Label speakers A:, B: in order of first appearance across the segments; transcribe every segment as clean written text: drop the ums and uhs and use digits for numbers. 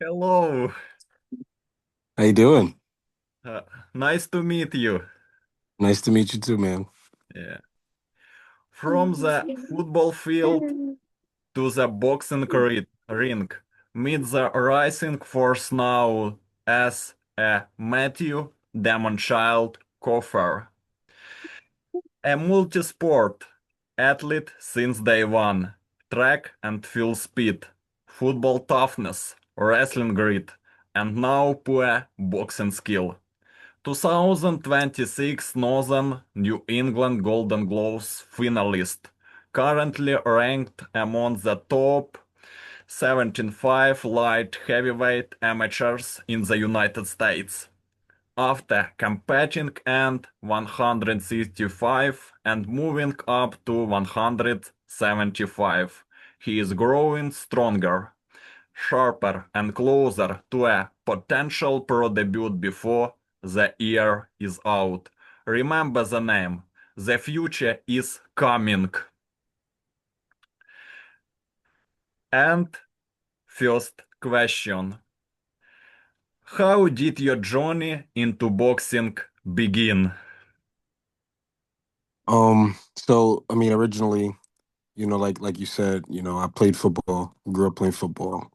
A: Hello.
B: How you doing?
A: Uh, Nice to meet you.
B: Nice to meet you too, man.
A: Yeah. From the football field to the boxing ring, meet the rising force now as a Matthew Damonchild Coffer, a multi-sport athlete since day one, track and field speed, football toughness, wrestling grit, and now pure boxing skill. 2026 Northern New England Golden Gloves finalist, currently ranked among the top 75 light heavyweight amateurs in the United States. After competing at 165 and moving up to 175, he is growing stronger, sharper and closer to a potential pro debut before the year is out. Remember the name. The future is coming. And first question. How did your journey into boxing begin?
B: Originally, like you said, I played football, grew up playing football.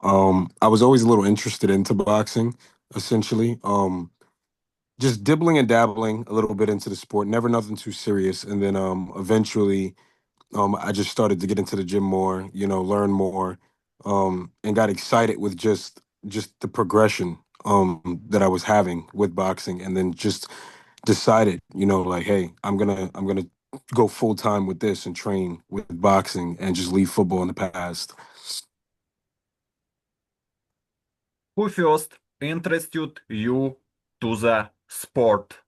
B: I was always a little interested into boxing, essentially. Just dibbling and dabbling a little bit into the sport, never nothing too serious. And then eventually I just started to get into the gym more, learn more, and got excited with just the progression that I was having with boxing, and then just decided, like, hey, I'm gonna go full time with this and train with boxing and just leave football in the past.
A: Who first interested you to the sport?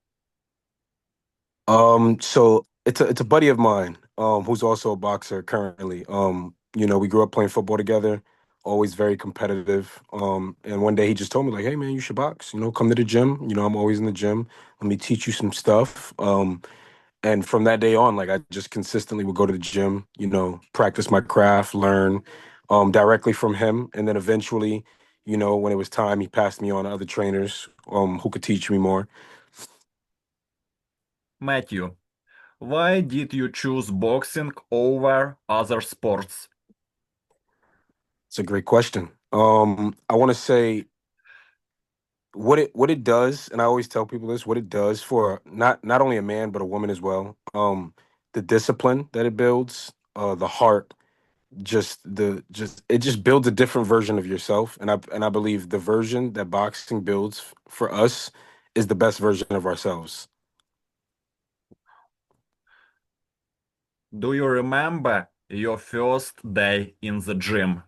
B: So it's a buddy of mine, who's also a boxer currently. We grew up playing football together, always very competitive. And one day he just told me like, "Hey man, you should box. Come to the gym. I'm always in the gym. Let me teach you some stuff." And from that day on, like I just consistently would go to the gym, practice my craft, learn, directly from him, and then eventually, when it was time, he passed me on to other trainers, who could teach me more.
A: Matthew, why did you choose boxing over other sports?
B: It's a great question. I want to say what it does, and I always tell people this, what it does for not only a man but a woman as well. The discipline that it builds, the heart, just it just builds a different version of yourself, and I believe the version that boxing builds for us is the best version of ourselves.
A: Do you remember your first day in the gym?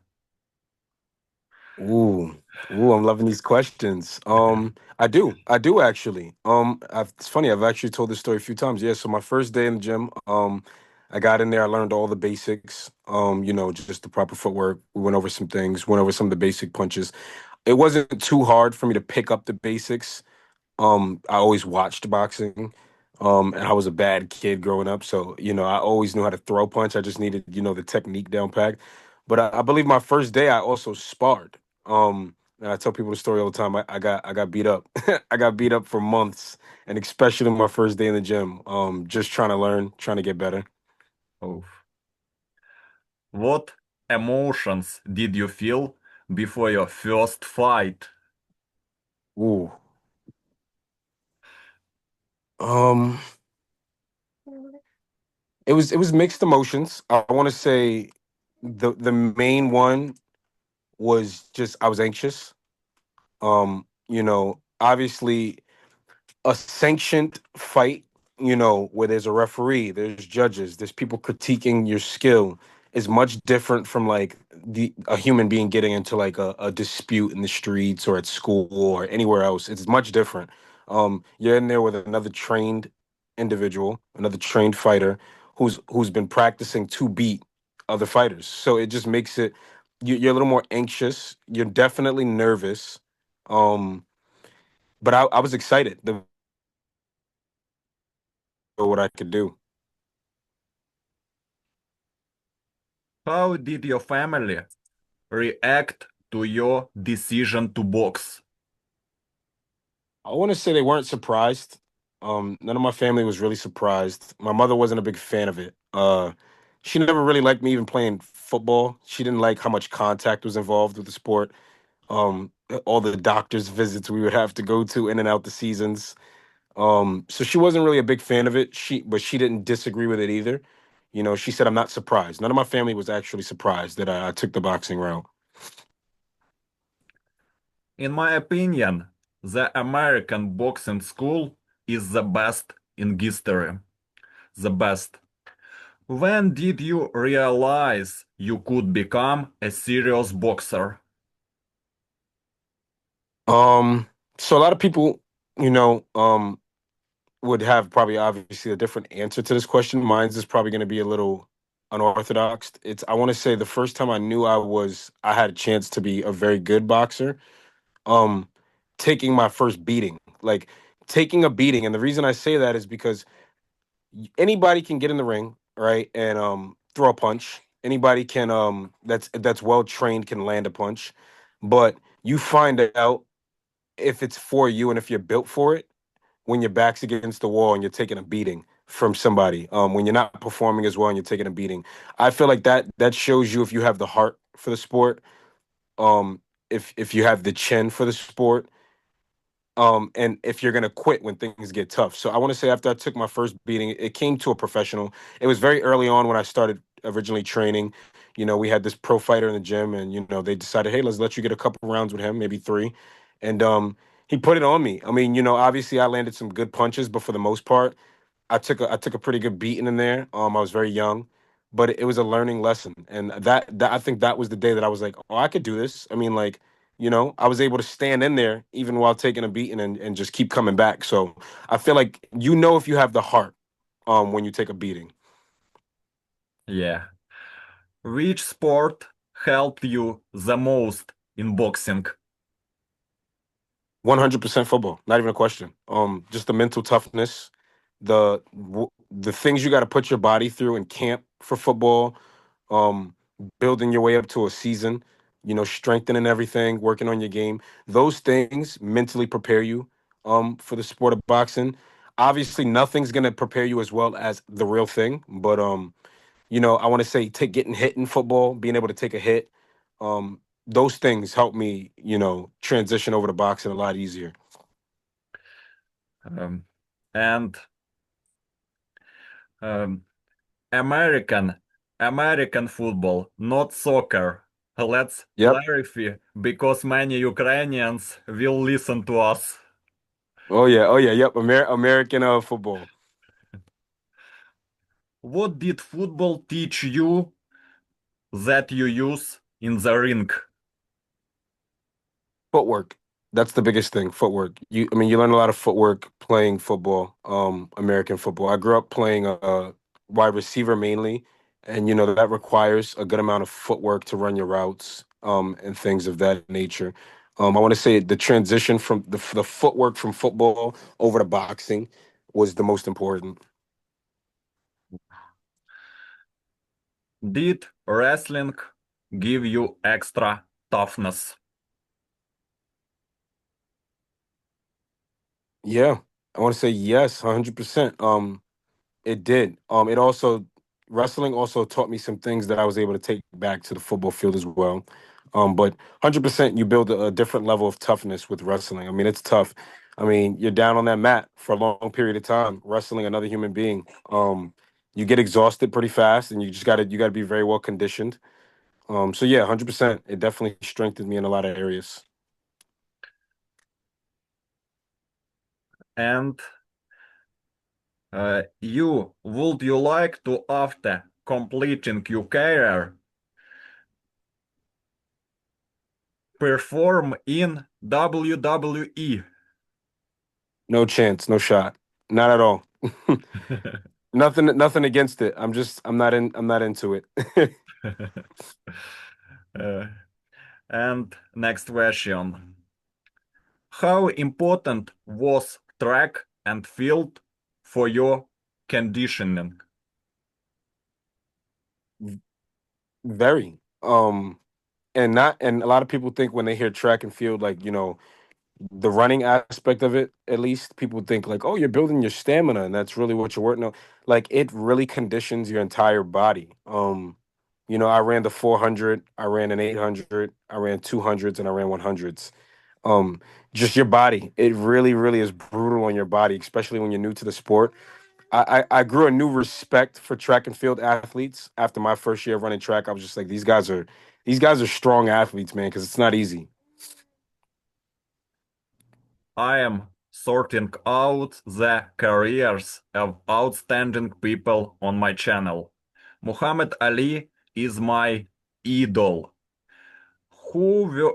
B: Ooh, I'm loving these questions. I do actually. It's funny. I've actually told this story a few times. Yeah. So my first day in the gym, I got in there. I learned all the basics. Just the proper footwork. We went over some things. Went over some of the basic punches. It wasn't too hard for me to pick up the basics. I always watched boxing. And I was a bad kid growing up, so I always knew how to throw punch. I just needed, the technique down pat. But I believe my first day, I also sparred. And I tell people the story all the time. I got beat up. I got beat up for months, and especially my first day in the gym. Just trying to learn, trying to get better.
A: Oh. What emotions did you feel before your first fight?
B: Ooh. Um, it was mixed emotions. I want to say the main one was just I was anxious. Obviously a sanctioned fight, where there's a referee, there's judges, there's people critiquing your skill, is much different from like a human being getting into like a dispute in the streets or at school or anywhere else. It's much different. You're in there with another trained individual, another trained fighter who's been practicing to beat other fighters. So it just makes it you're a little more anxious. You're definitely nervous. Um, but I was excited. What I could do.
A: How did your family react to your decision to box?
B: I want to say they weren't surprised. None of my family was really surprised. My mother wasn't a big fan of it. She never really liked me even playing football. She didn't like how much contact was involved with the sport. All the doctor's visits we would have to go to in and out the seasons. So she wasn't really a big fan of it. But she didn't disagree with it either. You know, she said, "I'm not surprised." None of my family was actually surprised that I took the boxing route.
A: In my opinion, the American boxing school is the best in history. The best. When did you realize you could become a serious boxer?
B: Um, so a lot of people, you know, would have probably obviously a different answer to this question. Mine's is probably going to be a little unorthodox. It's I want to say the first time I knew I had a chance to be a very good boxer. Um, taking my first beating, like taking a beating, and the reason I say that is because anybody can get in the ring, right, and throw a punch. Anybody can that's well trained can land a punch, but you find out if it's for you and if you're built for it when your back's against the wall and you're taking a beating from somebody. When you're not performing as well and you're taking a beating, I feel like that shows you if you have the heart for the sport. If you have the chin for the sport, and if you're gonna quit when things get tough. So I want to say after I took my first beating, it came to a professional. It was very early on when I started originally training. You know, we had this pro fighter in the gym, and you know they decided, hey, let's let you get a couple rounds with him, maybe three, and he put it on me. I mean, you know, obviously I landed some good punches, but for the most part, I took a pretty good beating in there. I was very young, but it was a learning lesson, and that I think that was the day that I was like, oh, I could do this. I mean, like, you know, I was able to stand in there even while taking a beating and just keep coming back. So I feel like you know if you have the heart when you take a beating.
A: Yeah. Which sport helped you the most in boxing?
B: 100% football, not even a question. Just the mental toughness, the things you got to put your body through in camp for football, um, building your way up to a season, you know, strengthening everything, working on your game. Those things mentally prepare you for the sport of boxing. Obviously, nothing's gonna prepare you as well as the real thing, but you know, I want to say take getting hit in football, being able to take a hit, those things help me, you know, transition over to boxing a lot easier.
A: Um, and um, American American football, not soccer. Let's
B: Yep.
A: clarify because many Ukrainians will listen to us.
B: Oh yeah. Oh yeah. Yep. American football.
A: What did football teach you that you use in the ring?
B: Footwork. That's the biggest thing. Footwork. I mean, you learn a lot of footwork playing football. American football. I grew up playing wide receiver mainly, and you know that requires a good amount of footwork to run your routes, and things of that nature. I want to say the transition from the footwork from football over to boxing was the most important.
A: Did wrestling give you extra toughness?
B: Yeah, I want to say yes, 100%. It did. It also wrestling also taught me some things that I was able to take back to the football field as well. But 100% you build a different level of toughness with wrestling. I mean, it's tough. I mean, you're down on that mat for a long period of time wrestling another human being. You get exhausted pretty fast, and you gotta be very well conditioned. So yeah, 100%. It definitely strengthened me in a lot of areas.
A: And would you like to, after completing your career, perform in WWE?
B: No chance, no shot, not at all. Nothing against it. I'm not into it.
A: Uh, and next question. How important was track and field for your conditioning?
B: Very. and a lot of people think when they hear track and field, like, the running aspect of it, at least people think like, oh, you're building your stamina and that's really what you're working on. Like, it really conditions your entire body. I ran the 400, I ran an 800, I ran 200s, and I ran 100s. um just your body, it really really is brutal on your body, especially when you're new to the sport. I grew a new respect for track and field athletes after my first year of running track. I was just like, these guys are strong athletes, man, because it's not easy.
A: I am sorting out the careers of outstanding people on my channel. Muhammad Ali is my idol. Who were,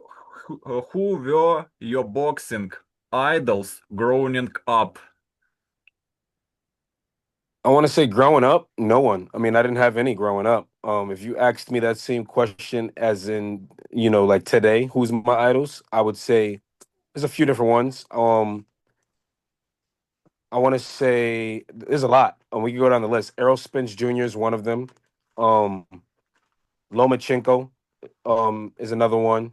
A: who were your boxing idols growing up?
B: I want to say growing up, no one. I mean, I didn't have any growing up. If you asked me that same question, as in, like today, who's my idols? I would say there's a few different ones. I want to say there's a lot. We can go down the list. Errol Spence Jr. is one of them. Um, Lomachenko is another one.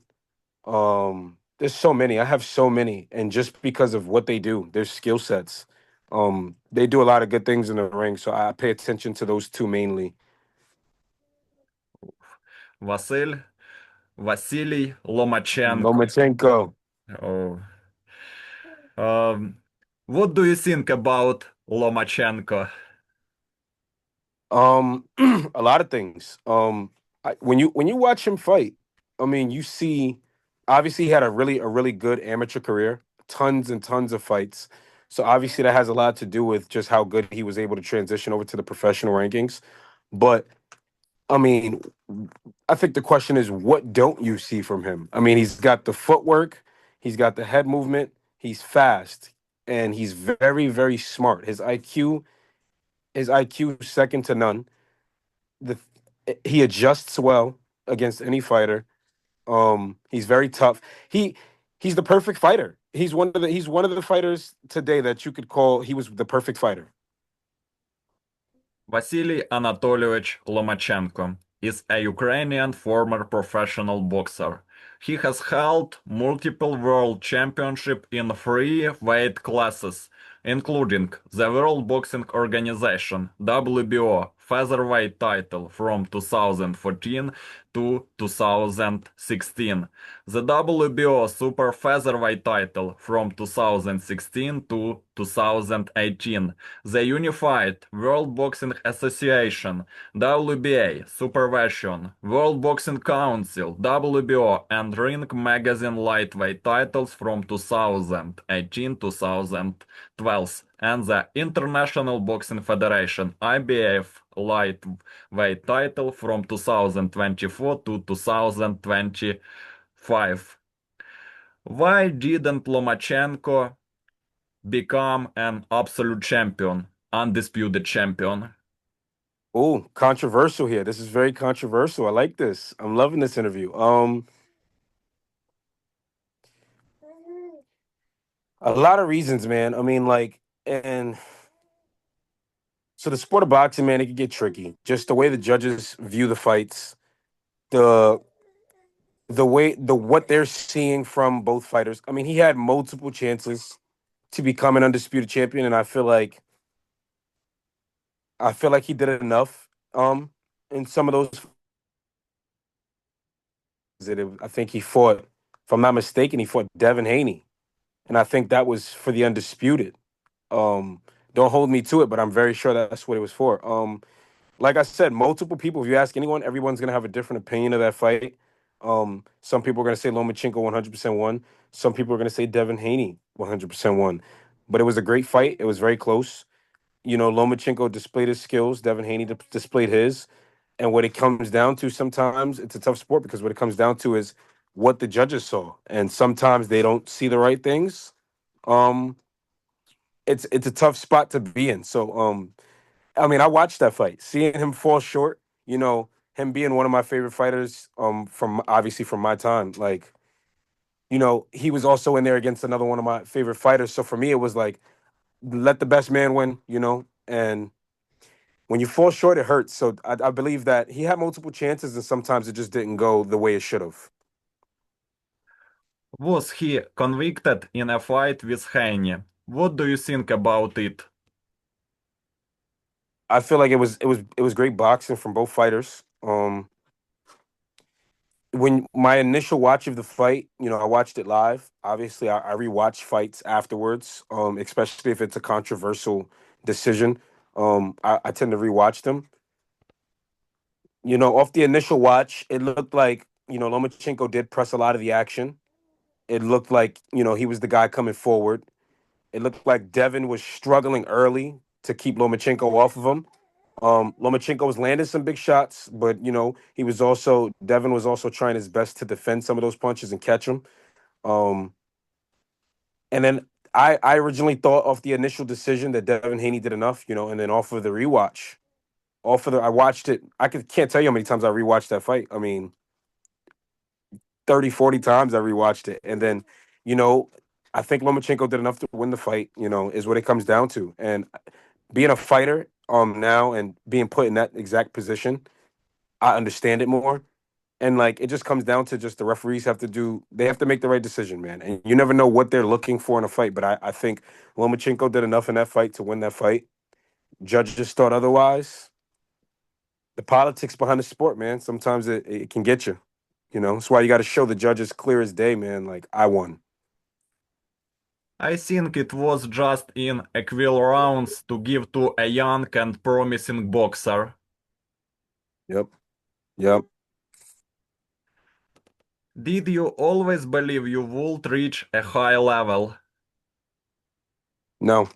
B: There's so many. I have so many, and just because of what they do, their skill sets, they do a lot of good things in the ring. So I pay attention to those two mainly.
A: Vasil, Vasily Lomachenko.
B: Lomachenko.
A: Oh. Um, what do you think about Lomachenko?
B: A lot of things. When you watch him fight, I mean, you see, obviously he had a really good amateur career, tons and tons of fights. So obviously that has a lot to do with just how good he was able to transition over to the professional rankings. But I mean, I think the question is, what don't you see from him? I mean, he's got the footwork, he's got the head movement, he's fast, and he's very, very smart. His IQ second to none. the he adjusts well against any fighter. He's very tough. He's the perfect fighter. He's one of the fighters today that you could call, he was the perfect fighter.
A: Vasily Anatolyevich Lomachenko is a Ukrainian former professional boxer. He has held multiple world championships in three weight classes, including the World Boxing Organization (WBO) featherweight title from 2014 to 2016, the WBO super featherweight title from 2016 to 2018, the Unified World Boxing Association (WBA) supervision, World Boxing Council (WBO), and Ring Magazine lightweight titles from 2018-2012, and the International Boxing Federation (IBF) lightweight title from 2024 to 2025. Why didn't Lomachenko become an absolute champion, undisputed champion?
B: Oh, controversial here. This is very controversial. I like this. I'm loving this interview. A lot of reasons, man. I mean, like, and so the sport of boxing, man, it can get tricky. Just the way the judges view the fights, the the what they're seeing from both fighters. I mean, he had multiple chances to become an undisputed champion, and I feel like he did enough. In some of those, I think he fought, if I'm not mistaken, he fought Devin Haney, and I think that was for the undisputed. Um, don't hold me to it, but I'm very sure that's what it was for. Like I said, multiple people. If you ask anyone, everyone's gonna have a different opinion of that fight. Some people are gonna say Lomachenko 100% won. Some people are gonna say Devin Haney 100% won. But it was a great fight. It was very close. Lomachenko displayed his skills. Devin Haney displayed his. And what it comes down to, sometimes it's a tough sport, because what it comes down to is what the judges saw, and sometimes they don't see the right things. Um, it's a tough spot to be in. So, I mean, I watched that fight, seeing him fall short. Him being one of my favorite fighters. From obviously from my time, like, he was also in there against another one of my favorite fighters. So for me, it was like, let the best man win. And when you fall short, it hurts. So I believe that he had multiple chances, and sometimes it just didn't go the way it should have.
A: Was he convicted in a fight with Haney? What do you think about it?
B: I feel like it was great boxing from both fighters. When my initial watch of the fight, I watched it live. Obviously, I rewatch fights afterwards, especially if it's a controversial decision. I tend to rewatch them. Off the initial watch, it looked like Lomachenko did press a lot of the action. It looked like he was the guy coming forward. It looked like Devin was struggling early to keep Lomachenko off of him. Lomachenko was landing some big shots, but he was also Devin was also trying his best to defend some of those punches and catch them. Um, and then I originally thought off the initial decision that Devin Haney did enough, and then off of the rewatch, I watched it. Can't tell you how many times I rewatched that fight. I mean, 30, 40 times I rewatched it. And then, you know, I think Lomachenko did enough to win the fight, is what it comes down to. And being a fighter now and being put in that exact position, I understand it more. And like it just comes down to just the referees they have to make the right decision, man. And you never know what they're looking for in a fight. But I think Lomachenko did enough in that fight to win that fight. Judges thought otherwise. The politics behind the sport, man, sometimes it can get you. That's why you got to show the judges clear as day, man. Like I won.
A: I think it was just in equal rounds to give to a young and promising boxer.
B: Yep. Yep.
A: Did you always believe you would reach a high level?
B: No.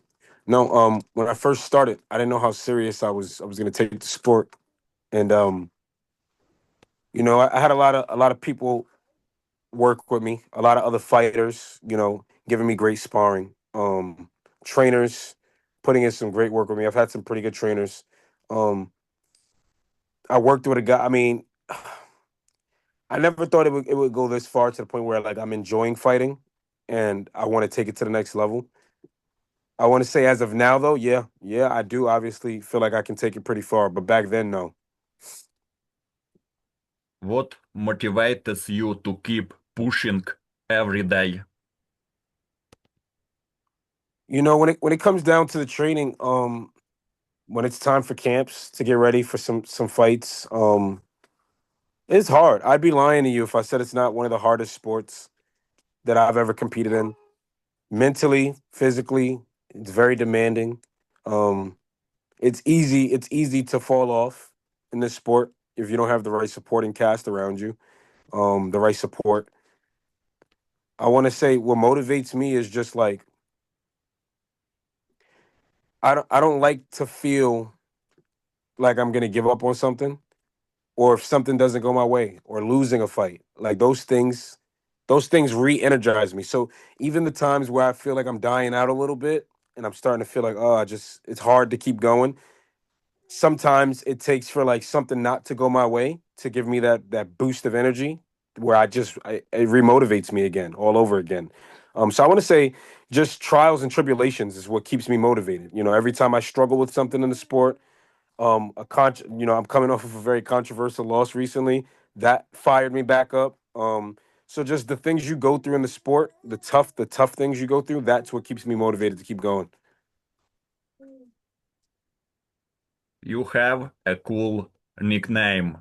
B: No. When I first started, I didn't know how serious I was gonna take the sport. And I had a lot of people work with me, a lot of other fighters, giving me great sparring. Trainers putting in some great work with me. I've had some pretty good trainers. Um, I worked with a guy. I mean, I never thought it would go this far to the point where like I'm enjoying fighting and I want to take it to the next level. I want to say as of now though, yeah, yeah, I do obviously feel like I can take it pretty far, but back then no.
A: What motivates you to keep pushing every day?
B: When it comes down to the training, when it's time for camps to get ready for some fights, it's hard. I'd be lying to you if I said it's not one of the hardest sports that I've ever competed in. Mentally, physically, it's very demanding. Um, it's easy to fall off in this sport if you don't have the right supporting cast around you, the right support. I want to say what motivates me is just like I don't like to feel like I'm gonna give up on something or if something doesn't go my way or losing a fight. Like those things re-energize me. So even the times where I feel like I'm dying out a little bit and I'm starting to feel like, oh, it's hard to keep going. Sometimes it takes for like something not to go my way to give me that boost of energy where it remotivates me again all over again. So I want to say just trials and tribulations is what keeps me motivated. Every time I struggle with something in the sport, I'm coming off of a very controversial loss recently that fired me back up. So just the things you go through in the sport, the tough things you go through, that's what keeps me motivated to keep going.
A: You have a cool nickname.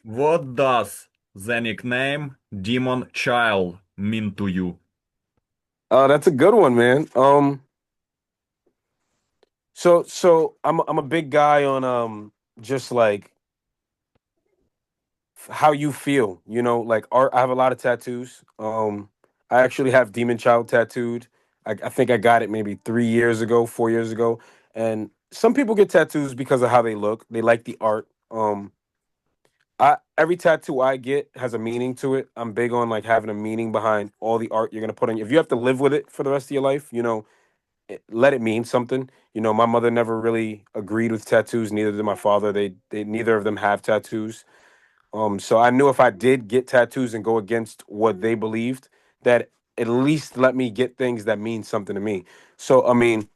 A: What does the nickname Demon Child mean to you?
B: That's a good one, man. So I'm a big guy on just like how you feel, like art. I have a lot of tattoos. I actually have Demon Child tattooed. I think I got it maybe 3 years ago, 4 years ago. And some people get tattoos because of how they look. They like the art. I every tattoo I get has a meaning to it. I'm big on like having a meaning behind all the art you're gonna put on. If you have to live with it for the rest of your life, let it mean something. My mother never really agreed with tattoos. Neither did my father. They neither of them have tattoos. So I knew if I did get tattoos and go against what they believed, that at least let me get things that mean something to me. So I mean,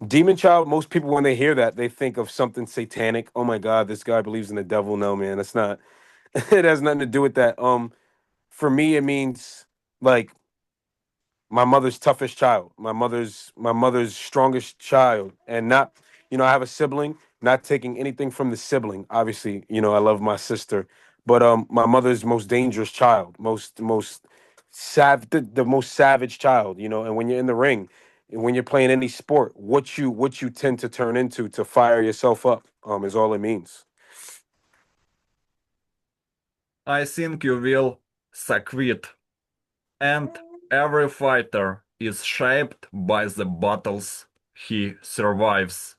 B: Demon Child. Most people when they hear that, they think of something satanic. Oh my God, this guy believes in the devil. No, man, that's not. It has nothing to do with that. For me, it means. like my mother's toughest child, my mother's strongest child, and not, I have a sibling. Not taking anything from the sibling, obviously, I love my sister, but my mother's most dangerous child, the most savage child, and when you're in the ring, and when you're playing any sport, what you tend to turn into to fire yourself up, is all it means.
A: I think you will succeed, and every fighter is shaped by the battles he survives.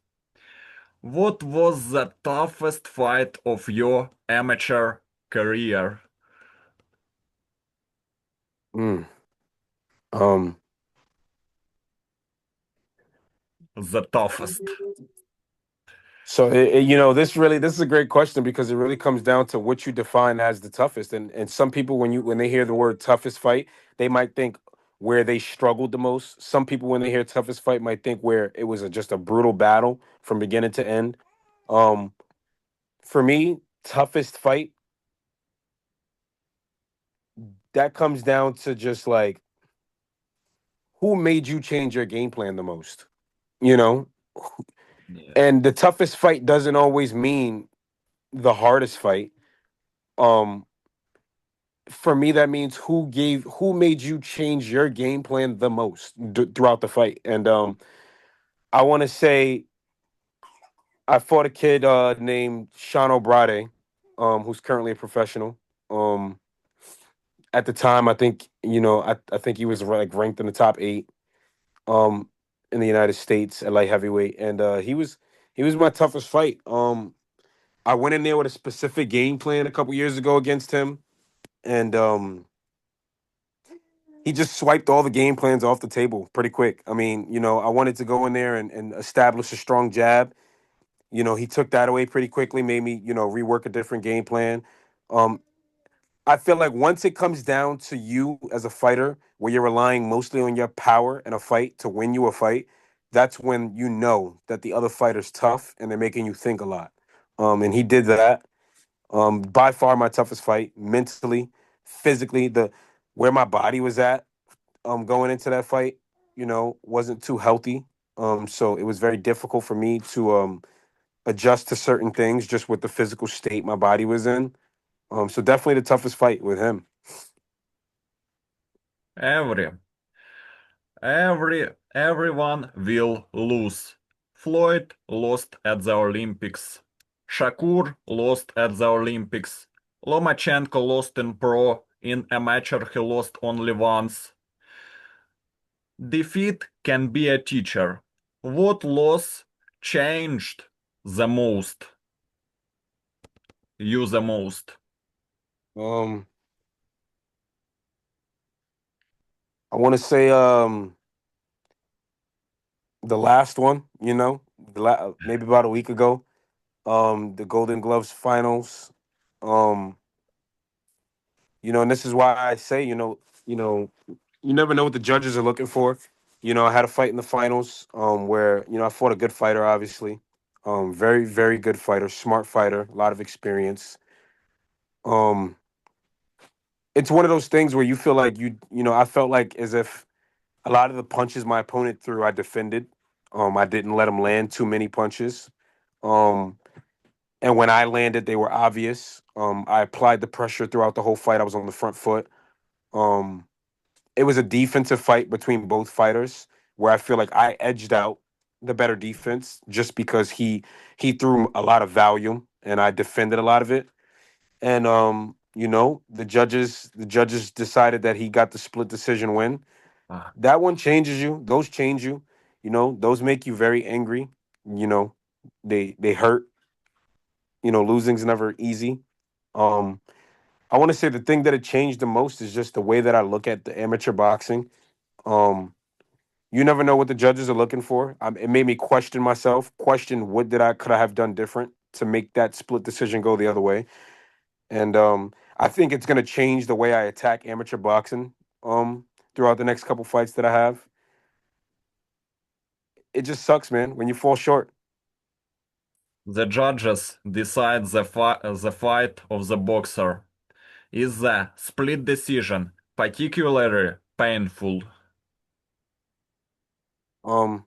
A: What was the toughest fight of your amateur career?
B: Mm. Um,
A: The toughest.
B: So this is a great question because it really comes down to what you define as the toughest. And some people, when they hear the word toughest fight, they might think where they struggled the most. Some people, when they hear toughest fight, might think where it was just a brutal battle from beginning to end. Um, for me, toughest fight, that comes down to just like who made you change your game plan the most, you know?
A: Yeah.
B: And the toughest fight doesn't always mean the hardest fight. Um, for me, that means who made you change your game plan the most throughout the fight. And I want to say I fought a kid named Sean O'Brade, who's currently a professional. Um, at the time, I think I think he was like ranked in the top 8 um in the United States at light heavyweight, and he was my toughest fight. I went in there with a specific game plan a couple years ago against him, and he just swiped all the game plans off the table pretty quick. I mean, I wanted to go in there and establish a strong jab. He took that away pretty quickly, made me, rework a different game plan. Um, I feel like once it comes down to you as a fighter, where you're relying mostly on your power in a fight to win you a fight, that's when you know that the other fighter's tough and they're making you think a lot. And he did that. By far my toughest fight, mentally, physically, the where my body was at going into that fight, wasn't too healthy. So it was very difficult for me to adjust to certain things just with the physical state my body was in. So definitely the toughest fight with him.
A: Every, everyone will lose. Floyd lost at the Olympics. Shakur lost at the Olympics. Lomachenko lost in pro. In amateur, he lost only once. Defeat can be a teacher. What loss changed the most? You the most.
B: Um, I want to say the last one, maybe about a week ago, the Golden Gloves finals. Um, and this is why I say, you never know what the judges are looking for. I had a fight in the finals where, I fought a good fighter, obviously. Very, very good fighter, smart fighter, a lot of experience. Um, it's one of those things where you feel like I felt like as if a lot of the punches my opponent threw, I defended. I didn't let him land too many punches. Um, and when I landed, they were obvious. I applied the pressure throughout the whole fight. I was on the front foot. Um, it was a defensive fight between both fighters where I feel like I edged out the better defense just because he threw a lot of volume and I defended a lot of it. And the judges decided that he got the split decision win.
A: Ah,
B: That one changes you. Those change you. Those make you very angry. You know, they hurt. Losing's never easy. Um, I want to say the thing that it changed the most is just the way that I look at the amateur boxing. Um, you never know what the judges are looking for. It made me question myself, question what could I have done different to make that split decision go the other way. And I think it's going to change the way I attack amateur boxing throughout the next couple fights that I have. It just sucks, man, when you fall short.
A: the judges decide the fight of the boxer. Is the split decision particularly painful?
B: Um,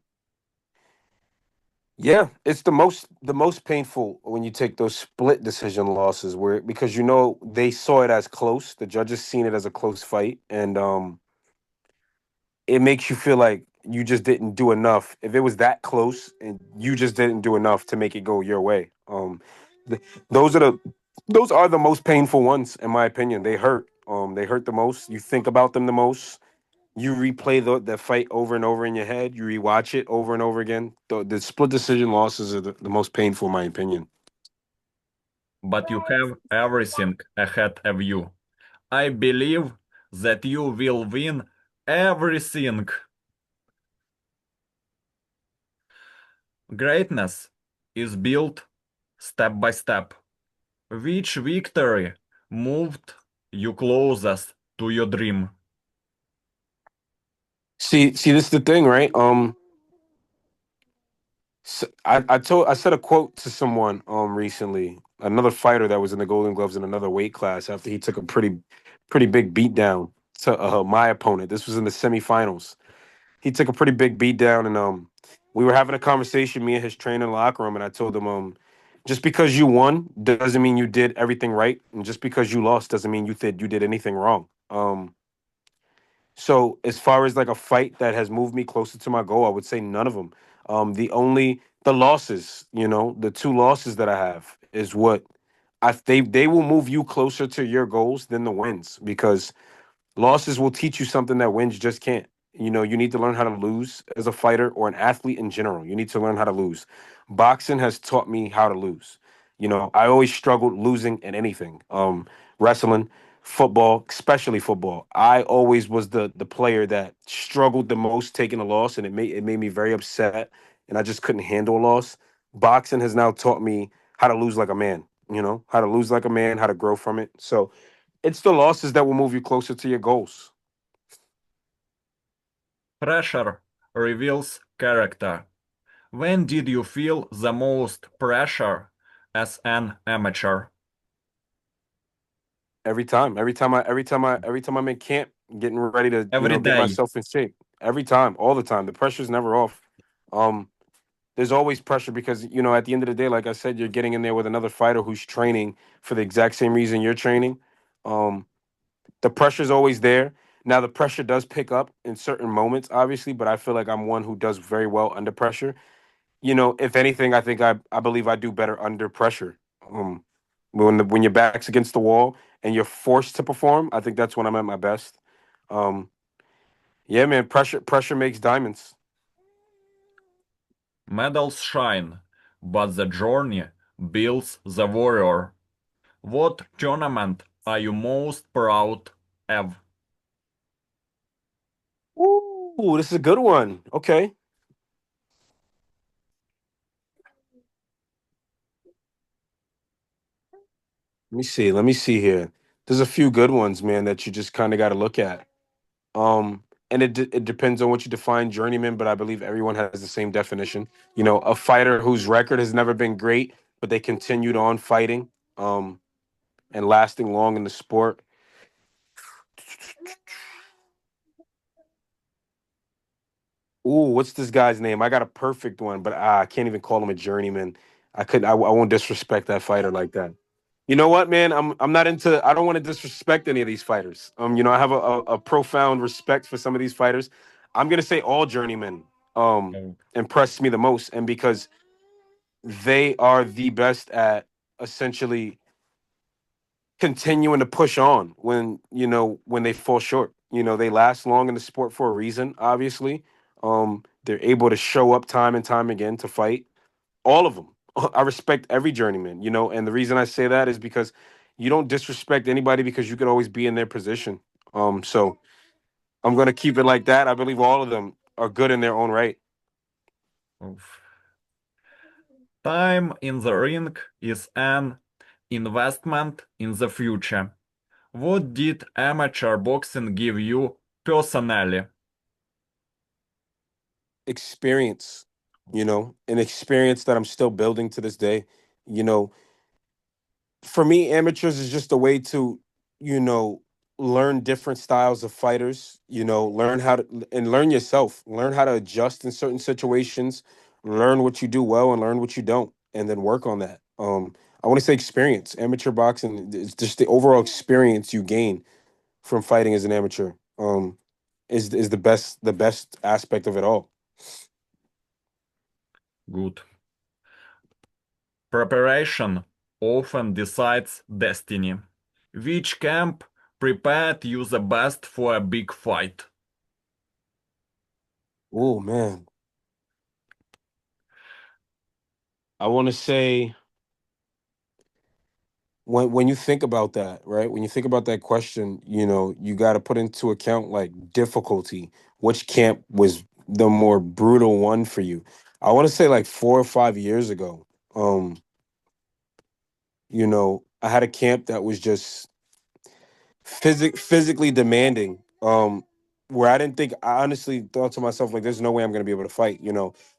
B: yeah, it's the most painful when you take those split decision losses where because they saw it as close, the judges seen it as a close fight, and it makes you feel like you just didn't do enough. If it was that close and you just didn't do enough to make it go your way, th- those are the most painful ones in my opinion. They hurt. They hurt the most. You think about them the most. You replay the fight over and over in your head. You rewatch it over and over again. The split decision losses are the most painful, in my opinion.
A: But you have everything ahead of you. I believe that you will win everything. Greatness is built step by step. Which victory moved you closest to your dream?
B: See, this is the thing, right? I said a quote to someone recently, another fighter that was in the Golden Gloves in another weight class after he took a pretty big beat down to my opponent. This was in the semifinals. He took a pretty big beat down, and we were having a conversation, me and his trainer in the locker room, and I told him just because you won doesn't mean you did everything right, and just because you lost doesn't mean you did anything wrong. So as far as like a fight that has moved me closer to my goal, I would say none of them. The losses, the two losses that I have is what they will move you closer to your goals than the wins because losses will teach you something that wins just can't. You need to learn how to lose as a fighter or an athlete in general. You need to learn how to lose. Boxing has taught me how to lose. I always struggled losing in anything. Wrestling, football, especially football. I always was the player that struggled the most taking a loss, and it made me very upset, and I just couldn't handle a loss. Boxing has now taught me how to lose like a man. How to lose like a man, how to grow from it. So it's the losses that will move you closer to your goals.
A: Pressure reveals character. When did you feel the most pressure as an amateur?
B: Every time I'm in camp, getting ready to,
A: Every
B: get
A: day.
B: myself in shape. Every time, all the time. The pressure's never off. Um, there's always pressure because, at the end of the day, like I said, you're getting in there with another fighter who's training for the exact same reason you're training. Um, the pressure's always there. Now the pressure does pick up in certain moments, obviously, but I feel like I'm one who does very well under pressure. If anything, I think I believe I do better under pressure. Um, when your back's against the wall and you're forced to perform, I think that's when I'm at my best. Um, yeah, man, pressure makes diamonds.
A: Medals shine, but the journey builds the warrior. What tournament are you most proud of?
B: Ooh, this is a good one. Okay, let me see. Let me see here. There's a few good ones, man, that you just kind of got to look at. Um, and it depends on what you define journeyman, but I believe everyone has the same definition. A fighter whose record has never been great, but they continued on fighting, and lasting long in the sport. Ooh, what's this guy's name? I got a perfect one, but I can't even call him a journeyman. I couldn't. I won't disrespect that fighter like that. You know what, man? I'm not into. I don't want to disrespect any of these fighters. I have a profound respect for some of these fighters. I'm gonna say all journeymen
A: Oh,
B: impressed me the most, and because they are the best at essentially continuing to push on when they fall short. They last long in the sport for a reason. Obviously, they're able to show up time and time again to fight. All of them. I respect every journeyman. And the reason I say that is because you don't disrespect anybody because you could always be in their position. So I'm gonna keep it like that. I believe all of them are good in their own right.
A: oof. Time in the ring is an investment in the future. What did amateur boxing give you personally?
B: Experience, an experience that I'm still building to this day. You know, for me, amateurs is just a way to, you know, learn different styles of fighters, learn how to and learn yourself, learn how to adjust in certain situations, learn what you do well and learn what you don't, and then work on that. I want to say experience. Amateur boxing is just the overall experience you gain from fighting as an amateur. Is the best aspect of it all.
A: Good. Preparation often decides destiny. Which camp prepared you the best for a big fight?
B: Oh man, I want to say when you think about that, right? When you think about that question, you got to put into account like difficulty. Which camp was the more brutal one for you? I want to say like 4 or 5 years ago. I had a camp that was just physically demanding. Where I didn't think I honestly thought to myself like, "There's no way I'm going to be able to fight."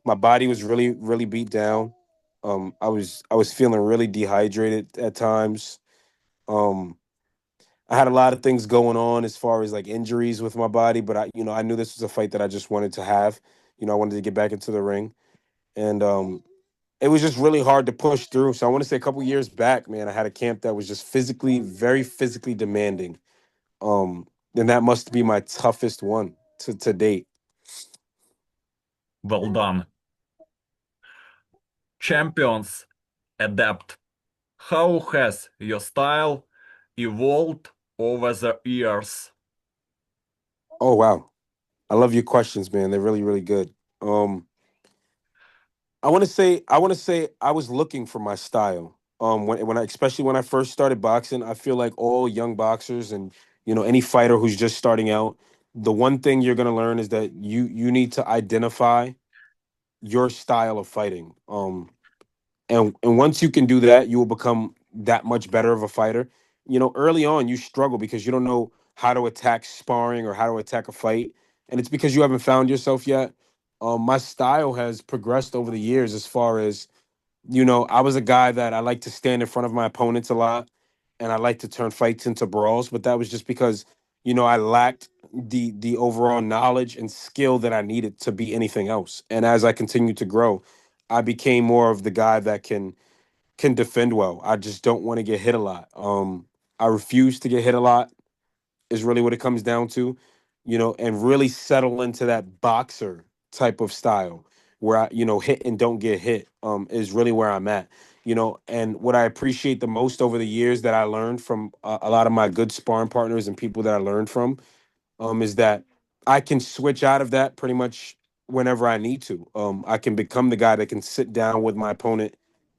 B: My body was really really beat down. I was feeling really dehydrated at times. Um, I had a lot of things going on as far as like injuries with my body, but I knew this was a fight that I just wanted to have. I wanted to get back into the ring, and it was just really hard to push through. So I want to say a couple years back, man, I had a camp that was just very physically demanding. Um, and that must be my toughest one to date.
A: Well done. Champions adapt. How has your style evolved over the years?
B: Oh wow, I love your questions, man. They're really really good. Um, I want to say I was looking for my style. When I especially when I first started boxing, I feel like all young boxers and any fighter who's just starting out, the one thing you're gonna learn is that you need to identify your style of fighting. And once you can do that, you will become that much better of a fighter. Early on you struggle because you don't know how to attack sparring or how to attack a fight, and it's because you haven't found yourself yet. My style has progressed over the years as far as I was a guy that I like to stand in front of my opponents a lot, and I like to turn fights into brawls. But that was just because I lacked the overall knowledge and skill that I needed to be anything else. And as I continued to grow, I became more of the guy that can defend well. I just don't want to get hit a lot. I refuse to get hit a lot is really what it comes down to, and really settle into that boxer type of style where I, hit and don't get hit, is really where I'm at. And what I appreciate the most over the years that I learned from a lot of my good sparring partners and people that I learned from, is that I can switch out of that pretty much whenever I need to. I can become the guy that can sit down with my opponent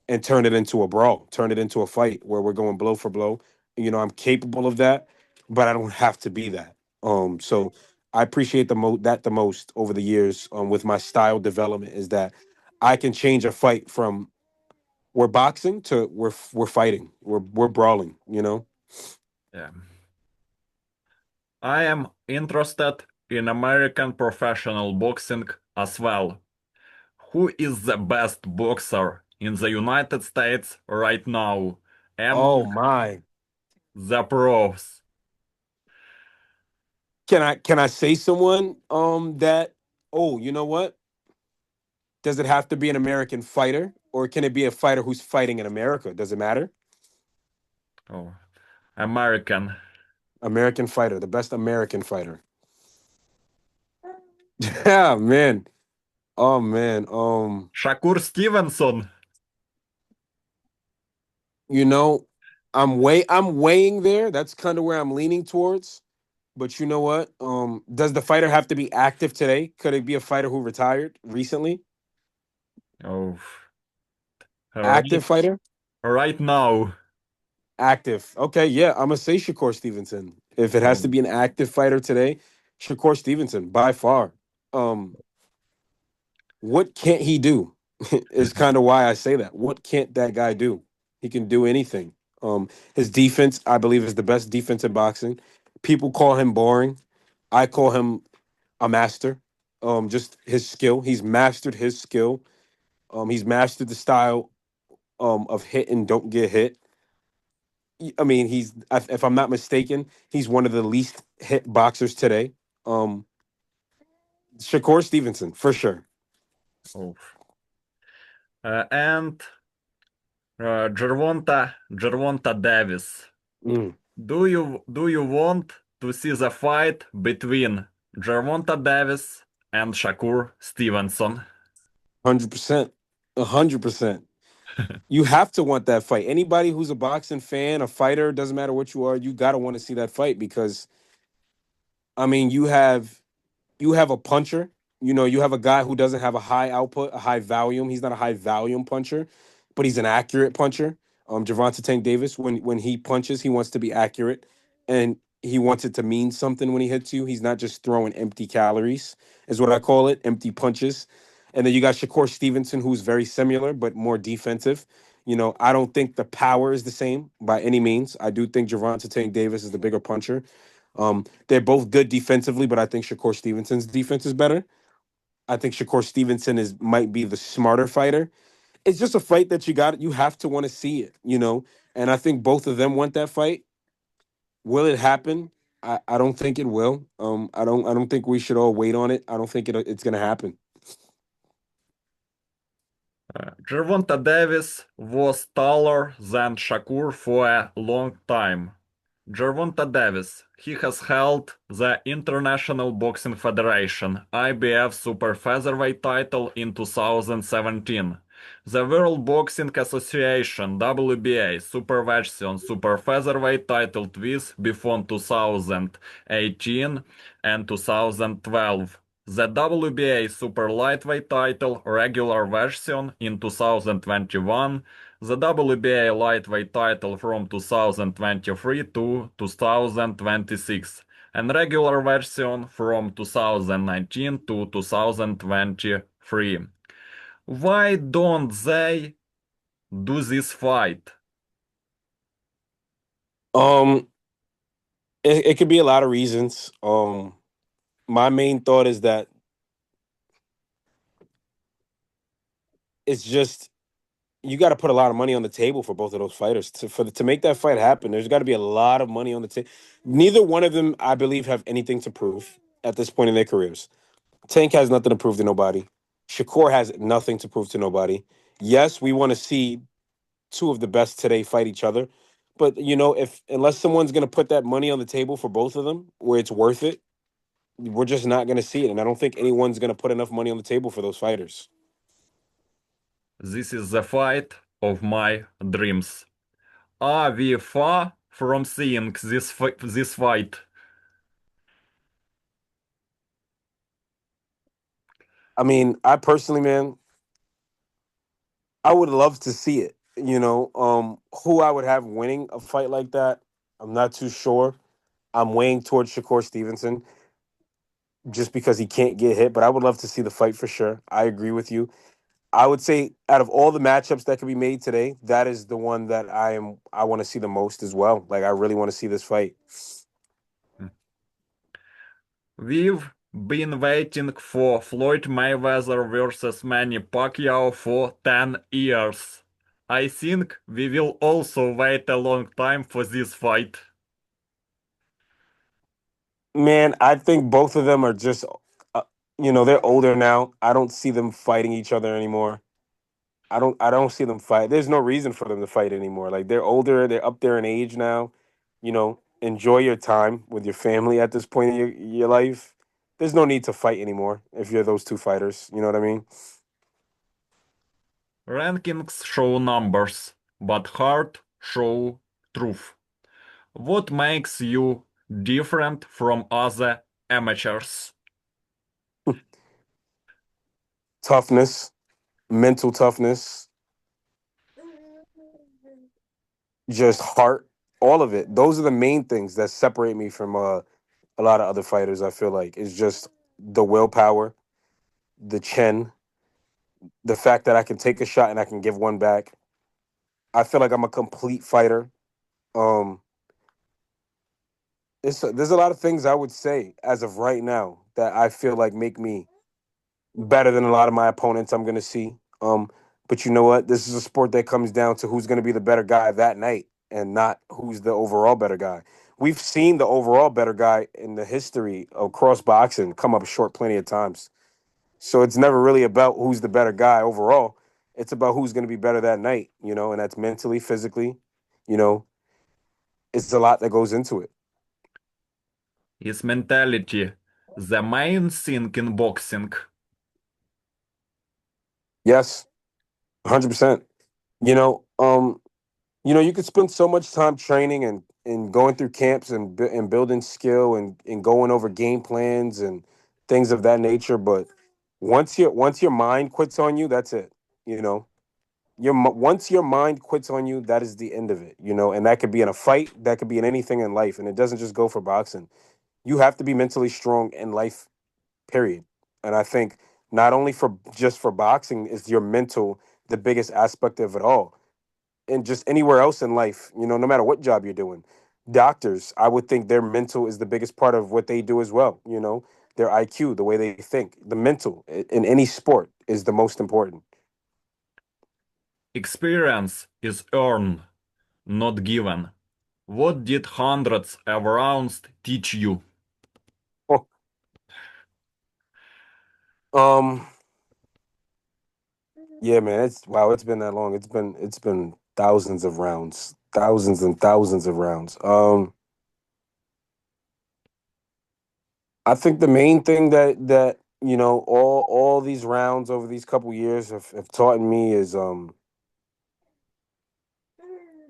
B: and turn it into a brawl, turn it into a fight where we're going blow for blow. I'm capable of that, but I don't have to be that. So I appreciate the most over the years, with my style development, is that I can change a fight from we're boxing to we're fighting, we're brawling.
A: Yeah. I am interested in American professional boxing as well. Who is the best boxer in the United States right now
B: Oh
A: among
B: my.
A: the pros?
B: Can I say someone that, oh, you know what? Does it have to be an American fighter, or can it be a fighter who's fighting in America? Does it matter?
A: Oh, American.
B: American fighter, the best American fighter. Yeah, man. Oh man.
A: Shakur Stevenson.
B: You know, I'm weighing there. That's kind of where I'm leaning towards. But you know what? Does the fighter have to be active today? Could it be a fighter who retired recently?
A: Oh,
B: Active
A: right,
B: fighter?
A: right now.
B: Active. Okay, yeah, I'm gonna say Shakur Stevenson. If it has to
A: Oh,
B: be an active fighter today, Shakur Stevenson by far. Um, what can't he do? Is kind of why I say that. What can't that guy do? He can do anything. His defense, I believe, is the best defense in boxing. People call him boring. I call him a master. Just his skill. He's mastered his skill. He's mastered the style of hit and don't get hit. I mean, if I'm not mistaken, he's one of the least hit boxers today. Um, Shakur Stevenson for sure.
A: Oof. And Gervonta Davis.
B: Mm,
A: Do you want to see the fight between Gervonta Davis and Shakur Stevenson?
B: 100%, 100%. You have to want that fight. Anybody who's a boxing fan, a fighter, doesn't matter what you are, you gotta want to see that fight because I mean, you have a puncher. You have a guy who doesn't have a high output, a high volume. He's not a high volume puncher, but he's an accurate puncher. Javante Tank Davis, when he punches, he wants to be accurate, and he wants it to mean something when he hits you. He's not just throwing empty calories, is what I call it, empty punches. And then you got Shakur Stevenson, who's very similar but more defensive. I don't think the power is the same by any means. I do think Javante Tank Davis is the bigger puncher. They're both good defensively, but I think Shakur Stevenson's defense is better. I think Shakur Stevenson might be the smarter fighter. It's just a fight that you have to want to see it. And I think both of them want that fight. Will it happen? I don't think it will. I don't think we should all wait on it. I don't think it's gonna happen.
A: Gervonta Davis was taller than Shakur for a long time. Gervonta Davis, he has held the International Boxing Federation IBF Super Featherweight title in 2017, the World Boxing Association WBA Super Version Super Featherweight title twice between 2018 and 2012, the WBA Super Lightweight title regular version in 2021, the WBA lightweight title from 2023 to 2026, and regular version from 2019 to 2023. Why don't they do this fight?
B: Um, it could be a lot of reasons. My main thought is that it's just you got to put a lot of money on the table for both of those fighters to make that fight happen. There's got to be a lot of money on the table. Neither one of them, I believe, have anything to prove at this point in their careers. Tank has nothing to prove to nobody. Shakur has nothing to prove to nobody. Yes, we want to see two of the best today fight each other, but if unless someone's going to put that money on the table for both of them, where it's worth it, we're just not going to see it. And I don't think anyone's going to put enough money on the table for those fighters.
A: This is the fight of my dreams. Are we far from seeing this fight?
B: I mean, I personally, man, I would love to see it. Who I would have winning a fight like that, I'm not too sure. I'm weighing towards Shakur Stevenson just because he can't get hit, but I would love to see the fight for sure. I agree with you. I would say out of all the matchups that could be made today, that is the one that I want to see the most as well. Like I really want to see this fight.
A: We've been waiting for Floyd Mayweather versus Manny Pacquiao for 10 years. I think we will also wait a long time for this fight.
B: Man, I think both of them are just uh, they're older now. I don't see them fighting each other anymore. I don't see them fight. There's no reason for them to fight anymore. Like they're older, they're up there in age now. Enjoy your time with your family at this point in your life. There's no need to fight anymore if you're those two fighters. You know what I mean?
A: Rankings show numbers, but heart show truth. What makes you different from other amateurs?
B: Toughness, mental toughness, just heart, all of it. Those are the main things that separate me from a lot of other fighters. I feel like it's just the willpower, the chin, the fact that I can take a shot and I can give one back. I feel like I'm a complete fighter. Um, there's a lot of things I would say as of right now that I feel like make me better than a lot of my opponents I'm gonna see. But you know what? This is a sport that comes down to who's gonna be the better guy that night. and not who's the overall better guy. We've seen the overall better guy in the history of cross boxing come up short plenty of times. So it's never really about who's the better guy overall. It's about who's going to be better that night, and that's mentally, physically, you know, it's a lot that goes into it.
A: Is mentality the main thing in boxing?
B: Yes, 100%. You know, um, you could spend so much time training and going through camps and building skill and going over game plans and things of that nature. But once your mind quits on you, that's it. You know, once your mind quits on you, that is the end of it. And that could be in a fight, that could be in anything in life, and it doesn't just go for boxing. You have to be mentally strong in life, period. And I think not only for just for boxing is your mental the biggest aspect of it all, and just anywhere else in life, no matter what job you're doing. Doctors, I would think their mental is the biggest part of what they do as well. Their IQ, the way they think, the mental in any sport is the most important.
A: Experience is earned, not given. What did hundreds of rounds teach you?
B: Oh, um, yeah, man, it's wow, it's been that long. It's been thousands of rounds, thousands and thousands of rounds. I think the main thing that all these rounds over these couple years have taught me is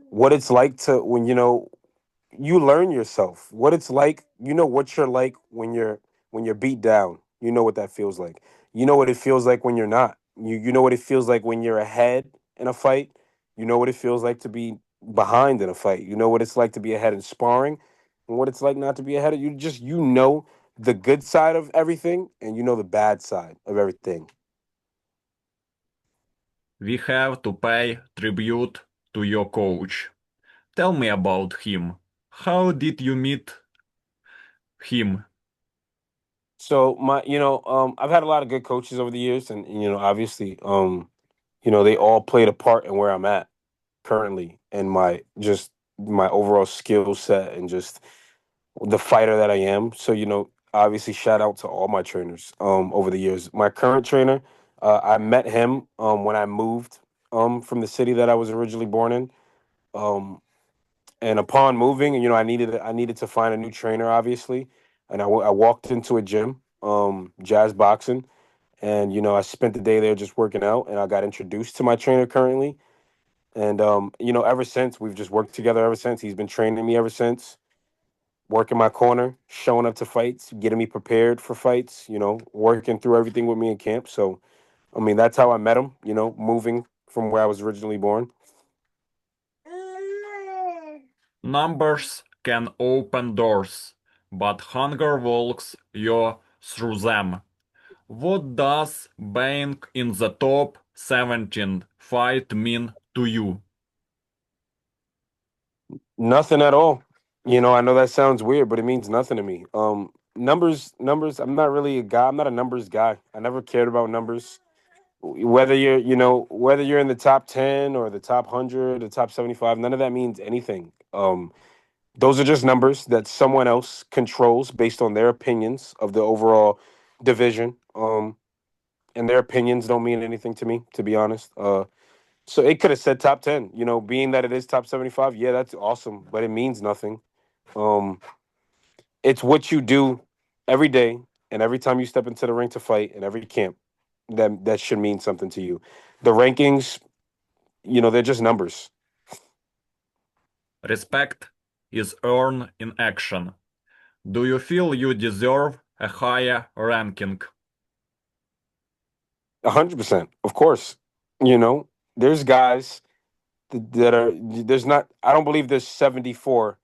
B: what it's like to when you learn yourself, what it's like, what you're like when you're beat down. You know what that feels like. You know what it feels like when you're not. You know what it feels like when you're ahead in a fight. You know what it feels like to be behind in a fight. You know what it's like to be ahead in sparring and what it's like not to be ahead of you know the good side of everything and you know the bad side of everything.
A: We have to pay tribute to your coach. Tell me about him. How did you meet him?
B: So I've had a lot of good coaches over the years, and obviously, they all played a part in where I'm at currently and my overall skill set and just the fighter that I am. So, obviously shout out to all my trainers over the years. My current trainer, I met him when I moved from the city that I was originally born in. Um and upon moving, I needed to find a new trainer obviously. And I walked into a gym, Jazz Boxing, and I spent the day there just working out and I got introduced to my trainer currently. And ever since we've just worked together ever since. He's been training me ever since, working my corner, showing up to fights, getting me prepared for fights, working through everything with me in camp. So, I mean, that's how I met him, moving from where I was originally born.
A: Numbers can open doors, but hunger walks you through them. What does being in the top 17 fight mean to you?
B: Nothing at all. I know that sounds weird, but it means nothing to me. Numbers, I'm not really a guy. I'm not a numbers guy. I never cared about numbers. Whether you're in the top 10 or the top 100, the top 75, none of that means anything. Those are just numbers that someone else controls based on their opinions of the overall division. And their opinions don't mean anything to me, to be honest. So it could have said top 10, being that it is top 75. Yeah, that's awesome, but it means nothing. Um, it's what you do every day and every time you step into the ring to fight in every camp that should mean something to you. The rankings, they're just numbers.
A: Respect is earned in action. Do you feel you deserve a higher ranking?
B: 100%. Of course. You know, there's guys that are there's not I don't believe there's 74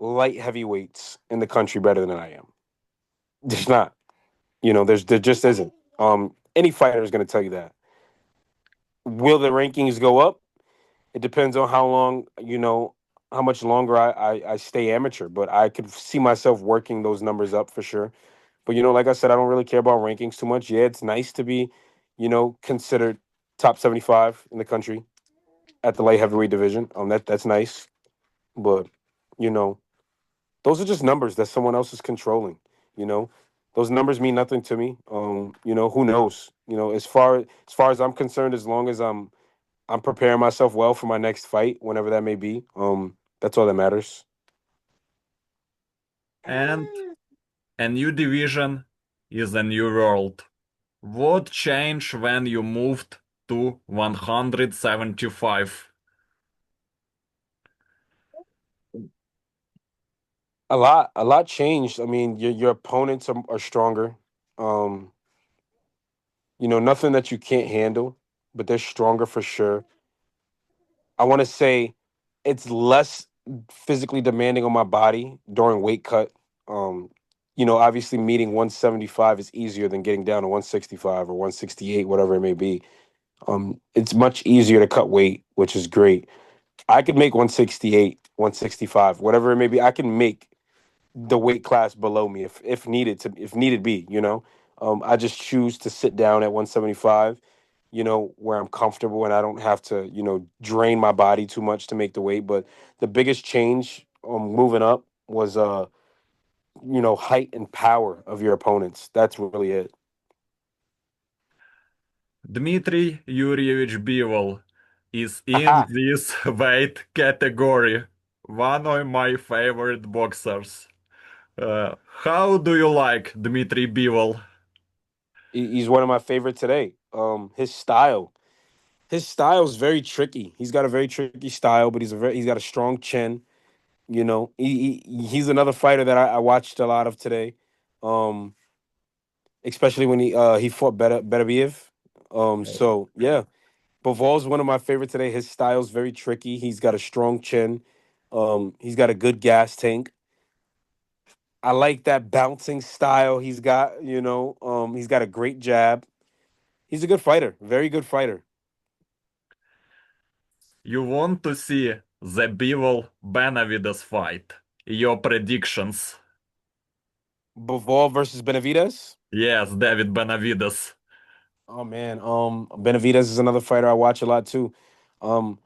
B: light heavyweights in the country better than I am. There's not. There just isn't. Any fighter is going to tell you that. Will the rankings go up? It depends on how long, how much longer I stay amateur, but I could see myself working those numbers up for sure. But like I said, I don't really care about rankings too much. Yeah, it's nice to be, considered top 75 in the country. at the light heavyweight division. That's nice, but you know, those are just numbers that someone else is controlling. You know, those numbers mean nothing to me. Who knows? As far as I'm concerned, as long as I'm preparing myself well for my next fight, whenever that may be. That's all that matters.
A: And a new division is a new world. What changed when you moved to 175?
B: A lot changed. I mean, your opponents are stronger. Um, Nothing that you can't handle, but they're stronger for sure. I want to say it's less physically demanding on my body during weight cut. Um, Obviously meeting 175 is easier than getting down to 165 or 168, whatever it may be. It's much easier to cut weight, which is great. I could make 168, 165, whatever it may be. I can make the weight class below me if needed be. I just choose to sit down at 175, where I'm comfortable and I don't have to, drain my body too much to make the weight. But the biggest change moving up was height and power of your opponents. That's really it.
A: Dmitry Yuryevich Bivol is in
B: Haha.
A: this weight category, one of my favorite boxers. How do you like Dmitry Bivol?
B: He's one of my favorite today. His style is very tricky. He's got a very tricky style, but he's got a strong chin. He's another fighter that I watched a lot of today, um, especially when he fought Beterbiev. So yeah, Bavol's one of my favorite today. His style's very tricky. He's got a strong chin. He's got a good gas tank. I like that bouncing style he's got. He's got a great jab. He's a good fighter, very good fighter.
A: You want to see the Bivol Benavides fight? Your predictions?
B: Bavol versus Benavides.
A: Yes, David Benavides.
B: Oh man, Benavides is another fighter I watch a lot too. Um,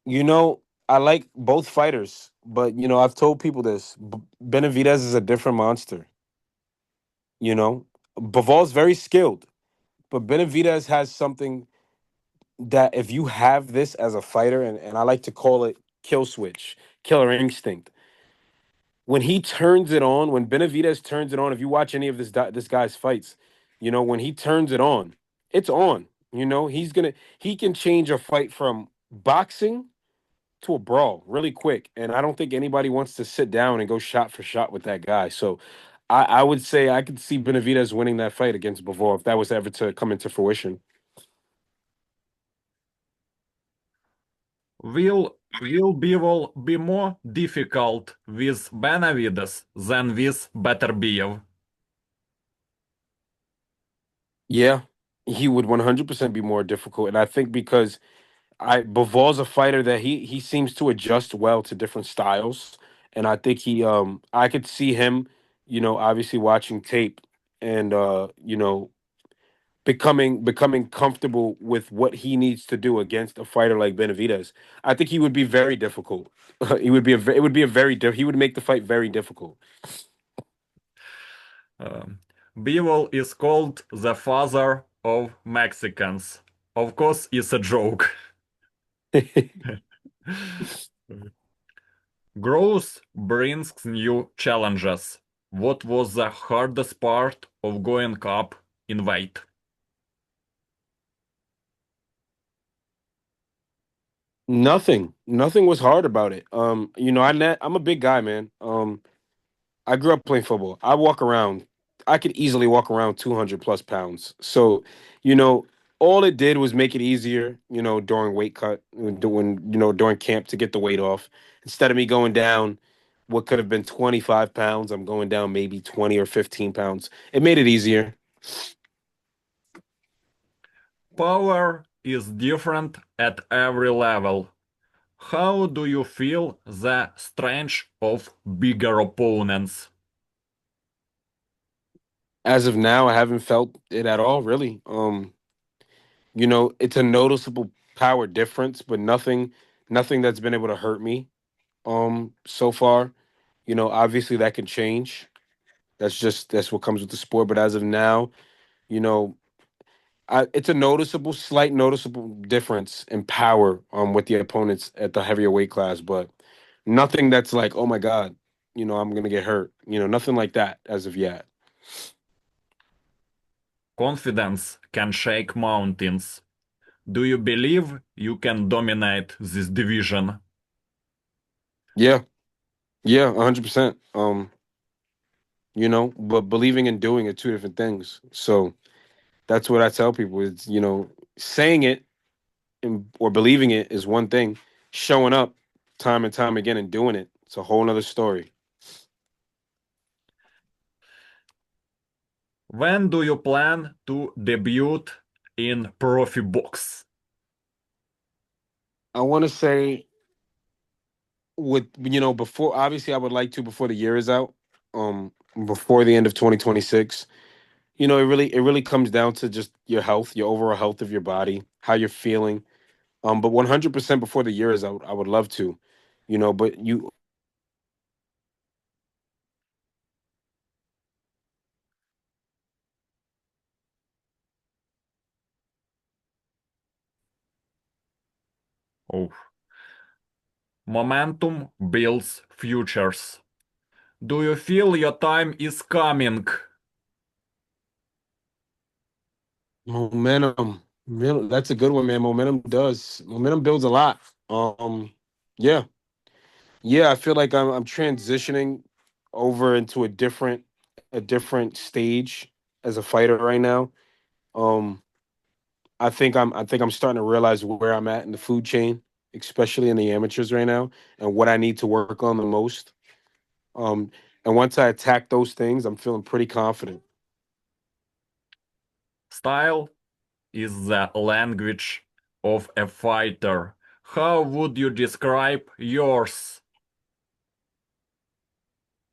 B: you know, I like both fighters, but I've told people this. Benavides is a different monster. You know, Bavol's very skilled, but Benavides has something that if you have this as a fighter, and I like to call it kill switch, killer instinct. When he turns it on, when Benavides turns it on, if you watch any of this guy's fights, when he turns it on, it's on. He can change a fight from boxing to a brawl really quick. And I don't think anybody wants to sit down and go shot for shot with that guy. So I would say I could see Benavides winning that fight against Bivol if that was ever to come into fruition.
A: Will Bivol be more difficult with Benavides than with Beterbiev?
B: Yeah, he would 100% be more difficult. And I think because I Bivol's a fighter that he seems to adjust well to different styles. And I think I could see him, obviously watching tape and becoming comfortable with what he needs to do against a fighter like Benavides. I think he would be very difficult. It would be a he would make the fight very difficult.
A: Um, Bivol is called the father of Mexicans. Of course, it's a joke. Growth brings new challenges. What was the hardest part of going up in weight?
B: Nothing was hard about it. I'm a big guy, man. I grew up playing football. I could easily walk around 200 plus pounds. So, you know, all it did was make it easier, during weight cut, during camp to get the weight off. Instead of me going down what could have been 25 pounds, I'm going down maybe 20 or 15 pounds. It made it easier.
A: Power is different at every level. How do you feel the strength of bigger opponents?
B: As of now, I haven't felt it at all, really. It's a noticeable. power difference, but nothing that's been able to hurt me so far. You know, obviously that can change. That's what comes with the sport. But as of now, you know, it's a slight noticeable difference in power with the opponents at the heavier weight class, but nothing that's like, oh my god, you know, I'm gonna get hurt. You know, nothing like that as of yet.
A: Confidence can shake mountains. Do you believe you can dominate this division?
B: Yeah, yeah, 100%. You know, but believing and doing are two different things. So that's what I tell people is, you know, saying it or believing it is one thing. Showing up time and time again and doing it, it's a whole nother story.
A: When do you plan to debut in Profi Box?
B: I want to say with you know before obviously I would like to before the year is out, um before the end of 2026. You know, it really comes down to just your health, your overall health of your body, how you're feeling. But 100% before the year is out, I would love to, you know, but you
A: Oh. Momentum builds futures. Do you feel your time is coming?
B: that's a good one, man. Momentum builds a lot. Yeah. Yeah, I feel like I'm transitioning over into a different stage as a fighter right now. Um I think I'm starting to realize where I'm at in the food chain, especially in the amateurs right now, and what I need to work on the most. Um, and once I attack those things, I'm feeling pretty confident.
A: Style is the language of a fighter. How would you describe yours?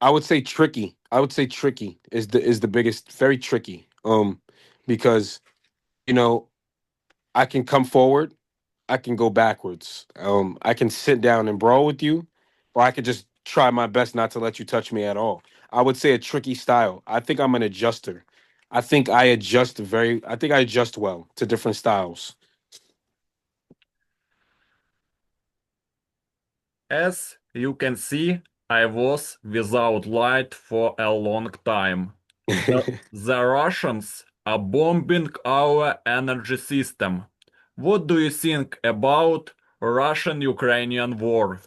B: I would say tricky is the biggest, very tricky. Because you know I can come forward, I can go backwards. I can sit down and brawl with you, or I could just try my best not to let you touch me at all. I would say a tricky style. I think I'm an adjuster. I think I adjust well to different styles.
A: As you can see, I was without light for a long time. The Russians are bombing our energy system. What do you think about Russian-Ukrainian war?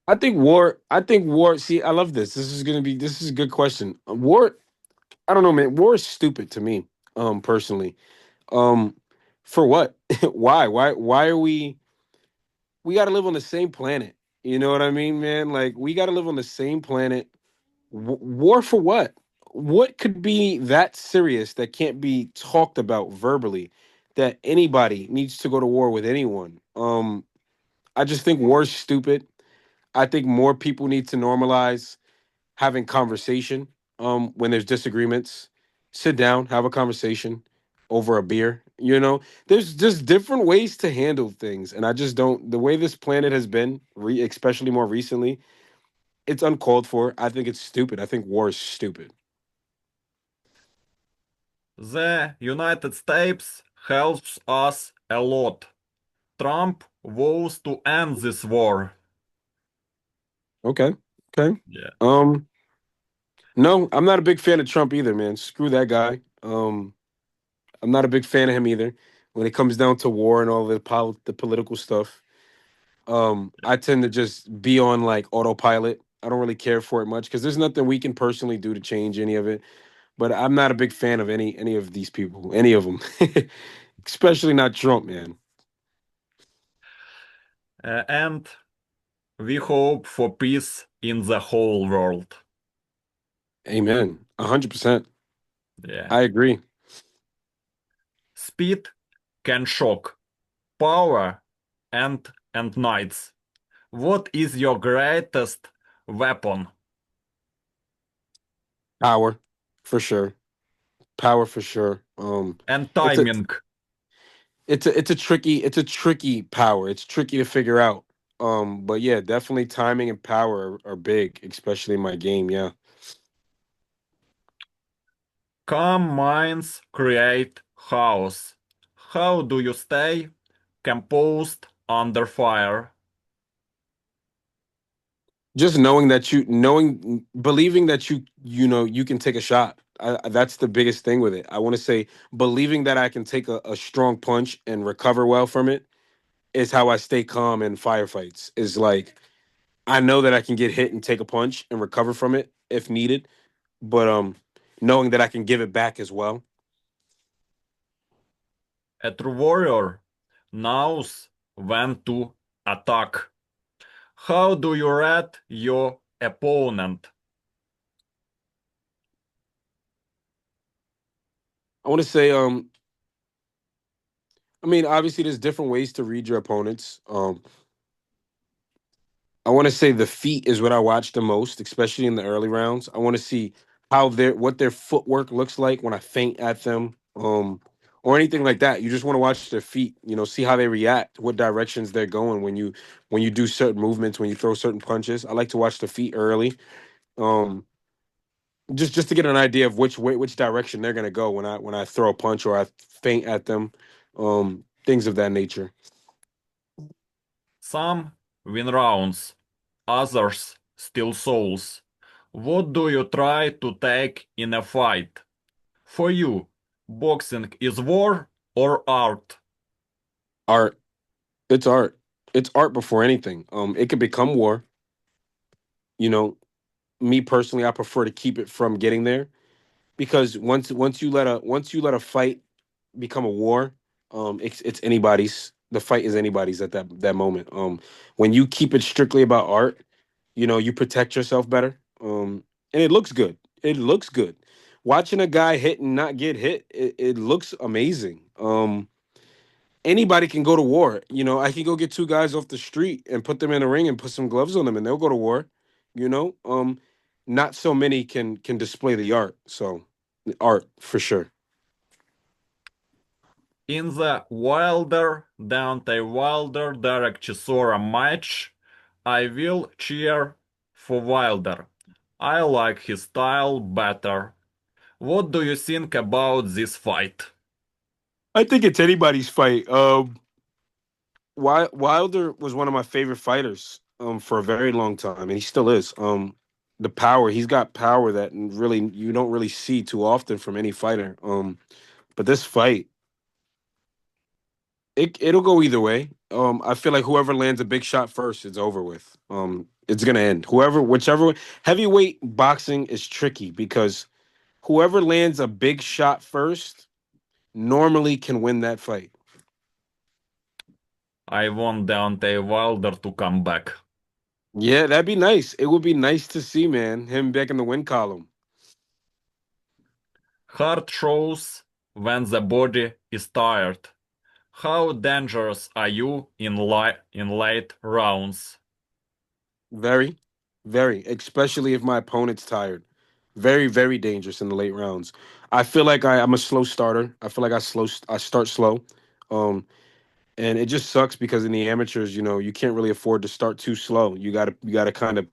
B: I think war, see, I love this. This is a good question. War, I don't know, man. War is stupid to me, personally. Um, for what? Why? Why are we got to live on the same planet? You know what I mean, man? Like we got to live on the same planet. War for what? What could be that serious that can't be talked about verbally that anybody needs to go to war with anyone? I just think war's stupid. I think more people need to normalize having conversation when there's disagreements. Sit down, have a conversation over a beer. You know, there's just different ways to handle things, and I just don't. The way this planet has been, especially more recently, it's uncalled for. I think it's stupid. I think war is stupid.
A: The United States helps us a lot. Trump vows to end this war.
B: Okay, okay.
A: Yeah.
B: Um, no, I'm not a big fan of Trump either, man. Screw that guy. I'm not a big fan of him either. When it comes down to war and all the political stuff, I tend to just be on like autopilot. I don't really care for it much because there's nothing we can personally do to change any of it. But I'm not a big fan of any of these people, any of them, especially not Trump, man.
A: And we hope for peace in the whole world.
B: Amen. 100%.
A: Yeah.
B: I agree.
A: Speed can shock. Power and knights. What is your greatest weapon?
B: Power, for sure. Power for sure.
A: And
B: It's a
A: timing.
B: It's a tricky power. It's tricky to figure out. But yeah, definitely timing and power are big, especially in my game. Yeah.
A: Calm minds create chaos. How do you stay composed under fire?
B: Just knowing, believing that you can take a shot. That's the biggest thing with it. I want to say believing that I can take a strong punch and recover well from it is how I stay calm in firefights. Is like I know that I can get hit and take a punch and recover from it if needed, but knowing that I can give it back as well.
A: A true warrior knows when to attack. How do you read your opponent?
B: I want to say I mean obviously there's different ways to read your opponents. I want to say the feet is what I watch the most, especially in the early rounds. I want to see how their footwork looks like when I feint at them, or anything like that. You just want to watch their feet, see how they react, what directions they're going when you do certain movements, when you throw certain punches. I like to watch the feet early, um, just to get an idea of which direction they're gonna go when I throw a punch or I feint at them, things of that nature.
A: Some win rounds, others steal souls. What do you try to take in a fight? For you, boxing is war or art?
B: Art, it's art. It's art before anything. It could become war. You know, me personally, I prefer to keep it from getting there because once you let a fight become a war, it's anybody's. The fight is anybody's at that moment. When you keep it strictly about art, you protect yourself better. And it looks good. It looks good. Watching a guy hit and not get hit, it looks amazing. Anybody can go to war. I can go get two guys off the street and put them in a ring and put some gloves on them, and they'll go to war. You know, not so many can display the art. So, art for sure.
A: In the Wilder Deontay Wilder Derek Chisora match, I will cheer for Wilder. I like his style better. What do you think about this fight?
B: I think it's anybody's fight. Wilder was one of my favorite fighters for a very long time, and he still is. The power he's got power that really you don't really see too often from any fighter. But this fight, it'll go either way. I feel like whoever lands a big shot first, it's over with. It's gonna end. Whichever heavyweight boxing is tricky because whoever lands a big shot first normally can win that fight.
A: I want Deontay Wilder to come back.
B: Yeah, that'd be nice. It would be nice to see, man, him back in the win column.
A: Heart shows when the body is tired. How dangerous are you in late rounds?
B: Very, very, especially if my opponent's tired. Very, very dangerous in the late rounds. I feel like I'm a slow starter. I feel like I start slow. Um, and it just sucks because in the amateurs, you can't really afford to start too slow. You gotta kind of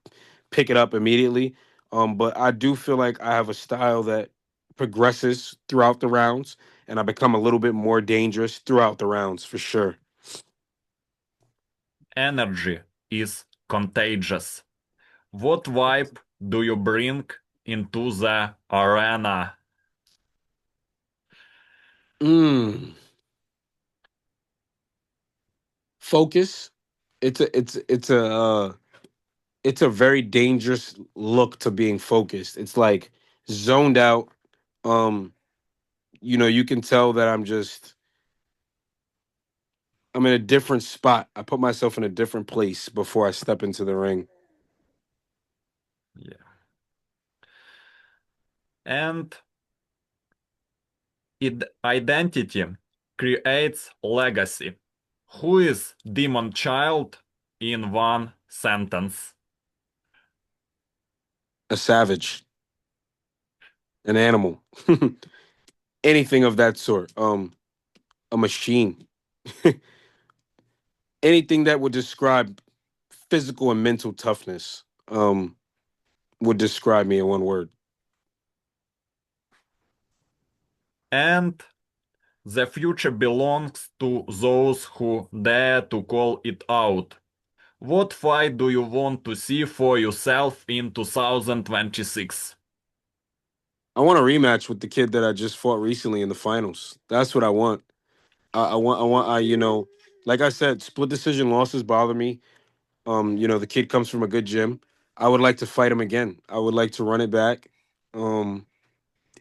B: pick it up immediately. But I do feel like I have a style that progresses throughout the rounds, and I become a little bit more dangerous throughout the rounds for sure.
A: Energy is contagious. What vibe do you bring into the arena?
B: Mm, focus. It's a very dangerous look to being focused. It's like zoned out. Um, you can tell that I'm in a different spot. I put myself in a different place before I step into the ring.
A: Yeah. And identity creates legacy. Who is Demon Child in one sentence?
B: A savage, an animal, anything of that sort. A machine. Anything that would describe physical and mental toughness would describe me in one word.
A: And the future belongs to those who dare to call it out. What fight do you want to see for yourself in 2026?
B: I want a rematch with the kid that I just fought recently in the finals. That's what I want. Like I said, split decision losses bother me. The kid comes from a good gym. I would like to fight him again. I would like to run it back, um,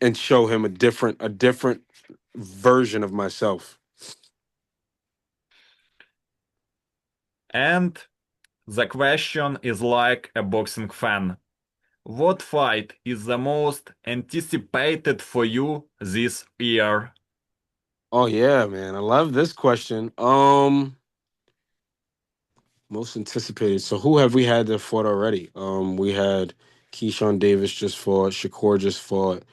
B: and show him a different version of myself.
A: And the question is like a boxing fan. What fight is the most anticipated for you this year?
B: Oh yeah, man. I love this question. Most anticipated. So who have we had that fought already? We had Keyshawn Davis just fought, Shakur just fought.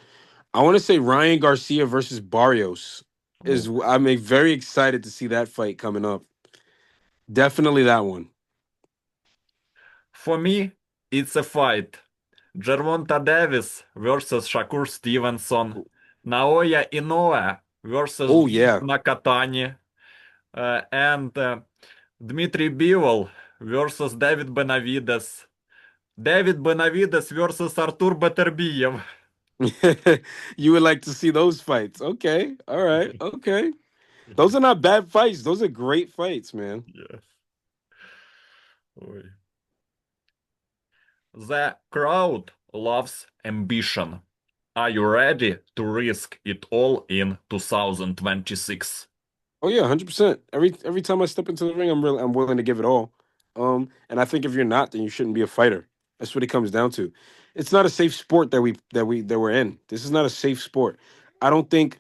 B: I want to say Ryan Garcia versus Barrios is
A: Oh.
B: I'm very excited to see that fight coming up. Definitely that one.
A: For me, it's a fight. Gervonta Davis versus Shakur Stevenson. Naoya Inoue versus
B: Oh
A: Giga
B: yeah.
A: Nakatani. And Dmitry Bivol versus David Benavides. David Benavides versus Artur Beterbiev.
B: You would like to see those fights. Okay. All right. Okay. Those are not bad fights. Those are great fights, man.
A: Yes. Ой. The crowd loves ambition. Are you ready to risk it all in 2026?
B: Oh yeah, 100%. Every time I step into the ring, I'm willing to give it all. And I think if you're not, then you shouldn't be a fighter. That's what it comes down to. It's not a safe sport that we're in. This is not a safe sport. I don't think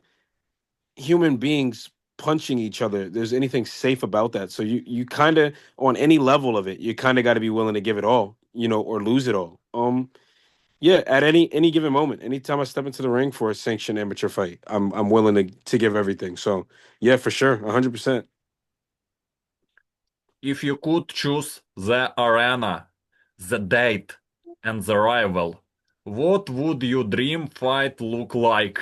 B: human beings punching each other, there's anything safe about that. So you kind of on any level of it, you kind of got to be willing to give it all, or lose it all. Yeah, at any given moment, anytime I step into the ring for a sanctioned amateur fight, I'm willing to give everything. So yeah, for sure, 100%.
A: If you could choose the arena, the date, and the rival, what would your dream fight look like?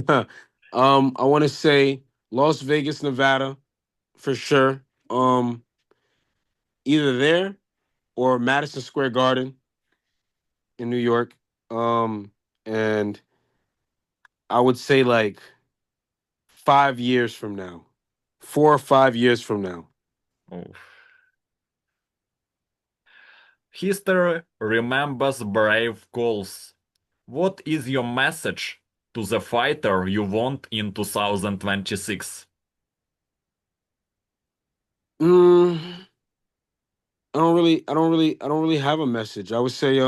B: I want to say Las Vegas, Nevada, for sure. Either there or Madison Square Garden in New York. And I would say like 5 years from now, 4 or 5 years from now.
A: Oh. History remembers brave calls. What is your message to the fighter you want in 2026?
B: Mm, I don't really have a message. I would say,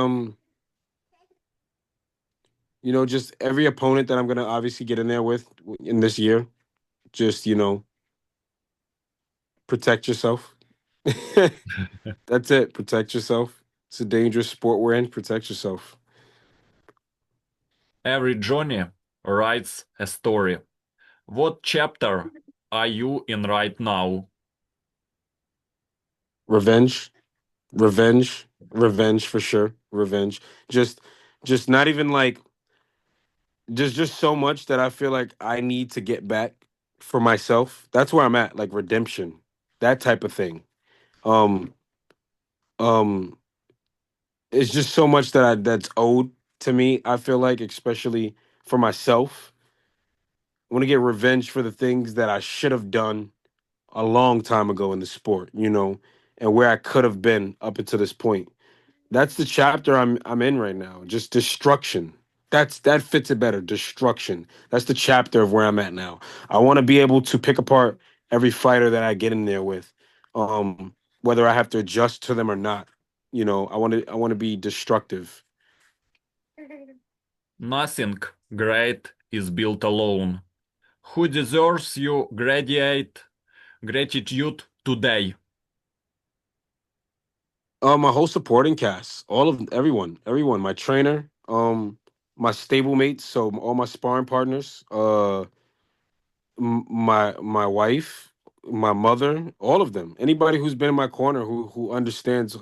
B: just every opponent that I'm gonna obviously get in there with in this year, just protect yourself. That's it. Protect yourself. It's a dangerous sport we're in. Protect yourself.
A: Every journey writes a story. What chapter are you in right now?
B: Revenge, revenge for sure. Revenge. Just, just not even like just so much that I feel like I need to get back for myself. That's where I'm at. Like redemption, that type of thing. Um, um, it's just so much that's owed to me. I feel like, especially for myself, I want to get revenge for the things that I should have done a long time ago in the sport, and where I could have been up until this point. That's the chapter I'm in right now. Just destruction. That fits it better. Destruction. That's the chapter of where I'm at now. I want to be able to pick apart every fighter that I get in there with, whether I have to adjust to them or not. I want to be destructive.
A: Nothing great is built alone. Who deserves your gratitude today?
B: My whole supporting cast, all of everyone, my trainer, my stable mates, so all my sparring partners, My wife, my mother, all of them. Anybody who's been in my corner who understands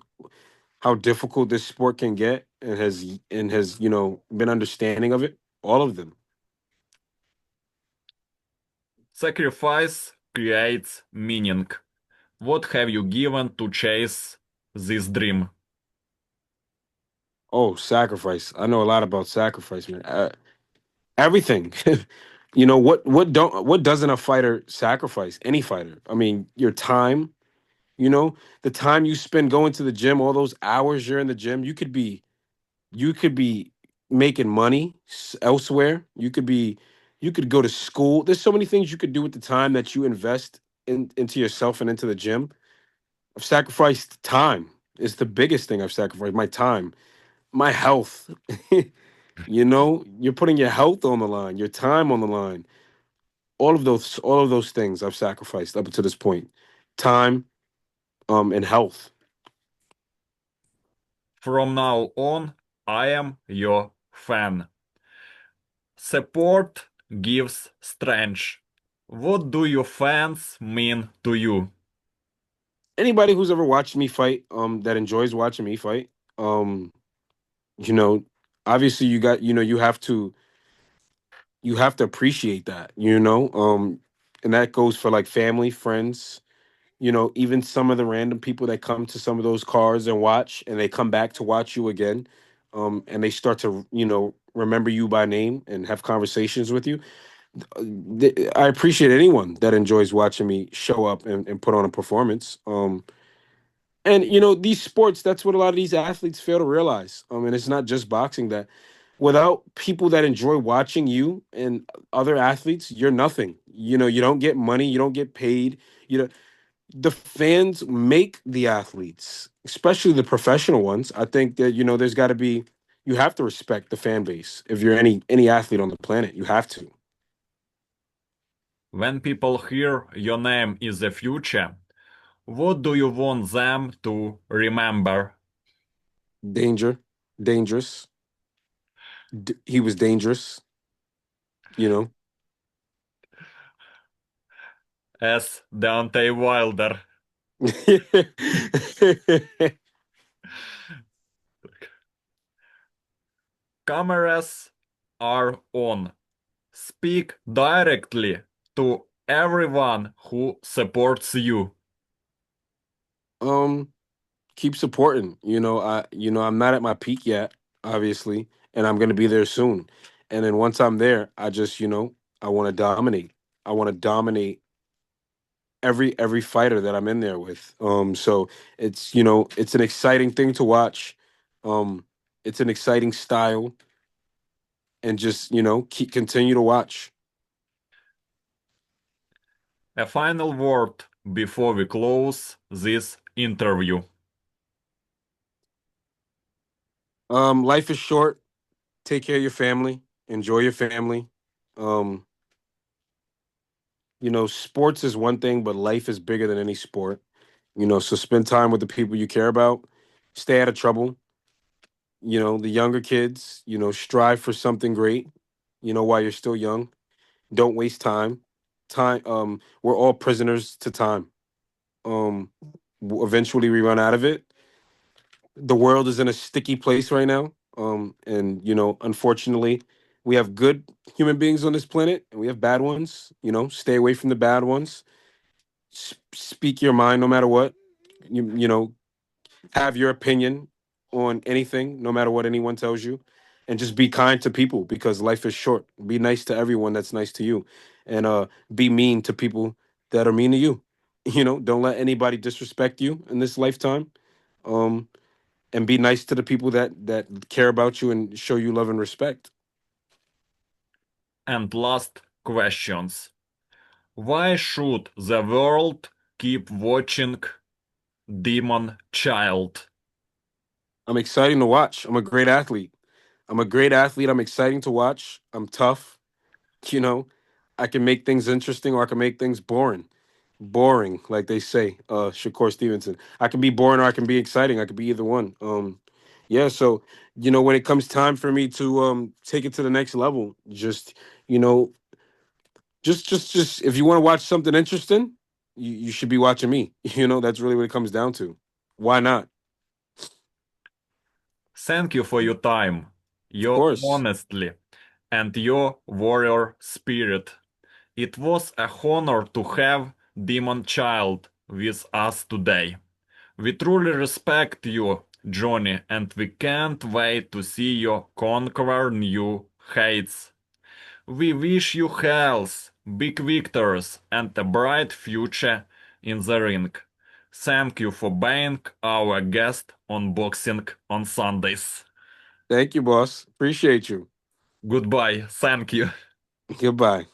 B: how difficult this sport can get and has been understanding of it. All of them.
A: Sacrifice creates meaning. What have you given to chase this dream?
B: Oh, sacrifice. I know a lot about sacrifice, man. Everything. What doesn't a fighter sacrifice? Any fighter. I mean, your time. The time you spend going to the gym, all those hours you're in the gym. You could be making money elsewhere. You could go to school. There's so many things you could do with the time that you invest into yourself and into the gym. I've sacrificed time. It's the biggest thing I've sacrificed. My time, my health. You're putting your health on the line, your time on the line. All of those things I've sacrificed up to this point. Time, and health.
A: From now on, I am your fan. Support gives strength. What do your fans mean to you?
B: Anybody who's ever watched me fight, that enjoys watching me fight, um, you know, obviously you have to appreciate that, and that goes for like family, friends, even some of the random people that come to some of those cars and watch, and they come back to watch you again, and they start to, remember you by name and have conversations with you. I appreciate anyone that enjoys watching me show up and put on a performance. And these sports, that's what a lot of these athletes fail to realize. And it's not just boxing that without people that enjoy watching you and other athletes, you're nothing. You don't get money, you don't get paid. You know, the fans make the athletes, especially the professional ones. I think that there's got to be you have to respect the fan base if you're any athlete on the planet. You have to.
A: When people hear your name in the future, what do you want them to remember?
B: Danger, dangerous. He was dangerous. You know.
A: As Deontay Wilder. Cameras are on. Speak directly to everyone who supports you.
B: um, Keep supporting. I'm not at my peak yet, obviously, and I'm gonna be there soon. And then once I'm there, I want to dominate. I want to dominate every fighter that I'm in there with. So it's an exciting thing to watch. Um, it's an exciting style, and just continue to watch.
A: A final word before we close this interview.
B: Life is short. Take care of your family. Enjoy your family. Um, Sports is one thing, but life is bigger than any sport. So spend time with the people you care about. Stay out of trouble. The younger kids, strive for something great. While you're still young, don't waste time. We're all prisoners to time. Eventually we run out of it. The world is in a sticky place right now. And unfortunately, we have good human beings on this planet, and we have bad ones. Stay away from the bad ones. Speak your mind no matter what. Have your opinion on anything, no matter what anyone tells you, and just be kind to people because life is short. Be nice to everyone that's nice to you, and be mean to people that are mean to you. Don't let anybody disrespect you in this lifetime. Um, and be nice to the people that care about you and show you love and respect.
A: And last questions. Why should the world keep watching Demon Child?
B: I'm exciting to watch. I'm a great athlete. I'm a great athlete. I'm exciting to watch. I'm tough. You know, I can make things interesting or I can make things boring. Boring, like they say, Shakur Stevenson. I can be boring or I can be exciting. I could be either one. Yeah, so when it comes time for me to take it to the next level, just you know, Just if you want to watch something interesting, you should be watching me. That's really what it comes down to. Why not?
A: Thank you for your time,
B: Of
A: your
B: course.
A: honesty, and your warrior spirit. It was a honor to have Demon Child with us today. We truly respect you, Johnny, and we can't wait to see you conquer new heights. We wish you health, big victories, and a bright future in the ring. Thank you for being our guest on Boxing on Sundays.
B: Thank you, boss. Appreciate you.
A: Goodbye. Thank you.
B: Goodbye.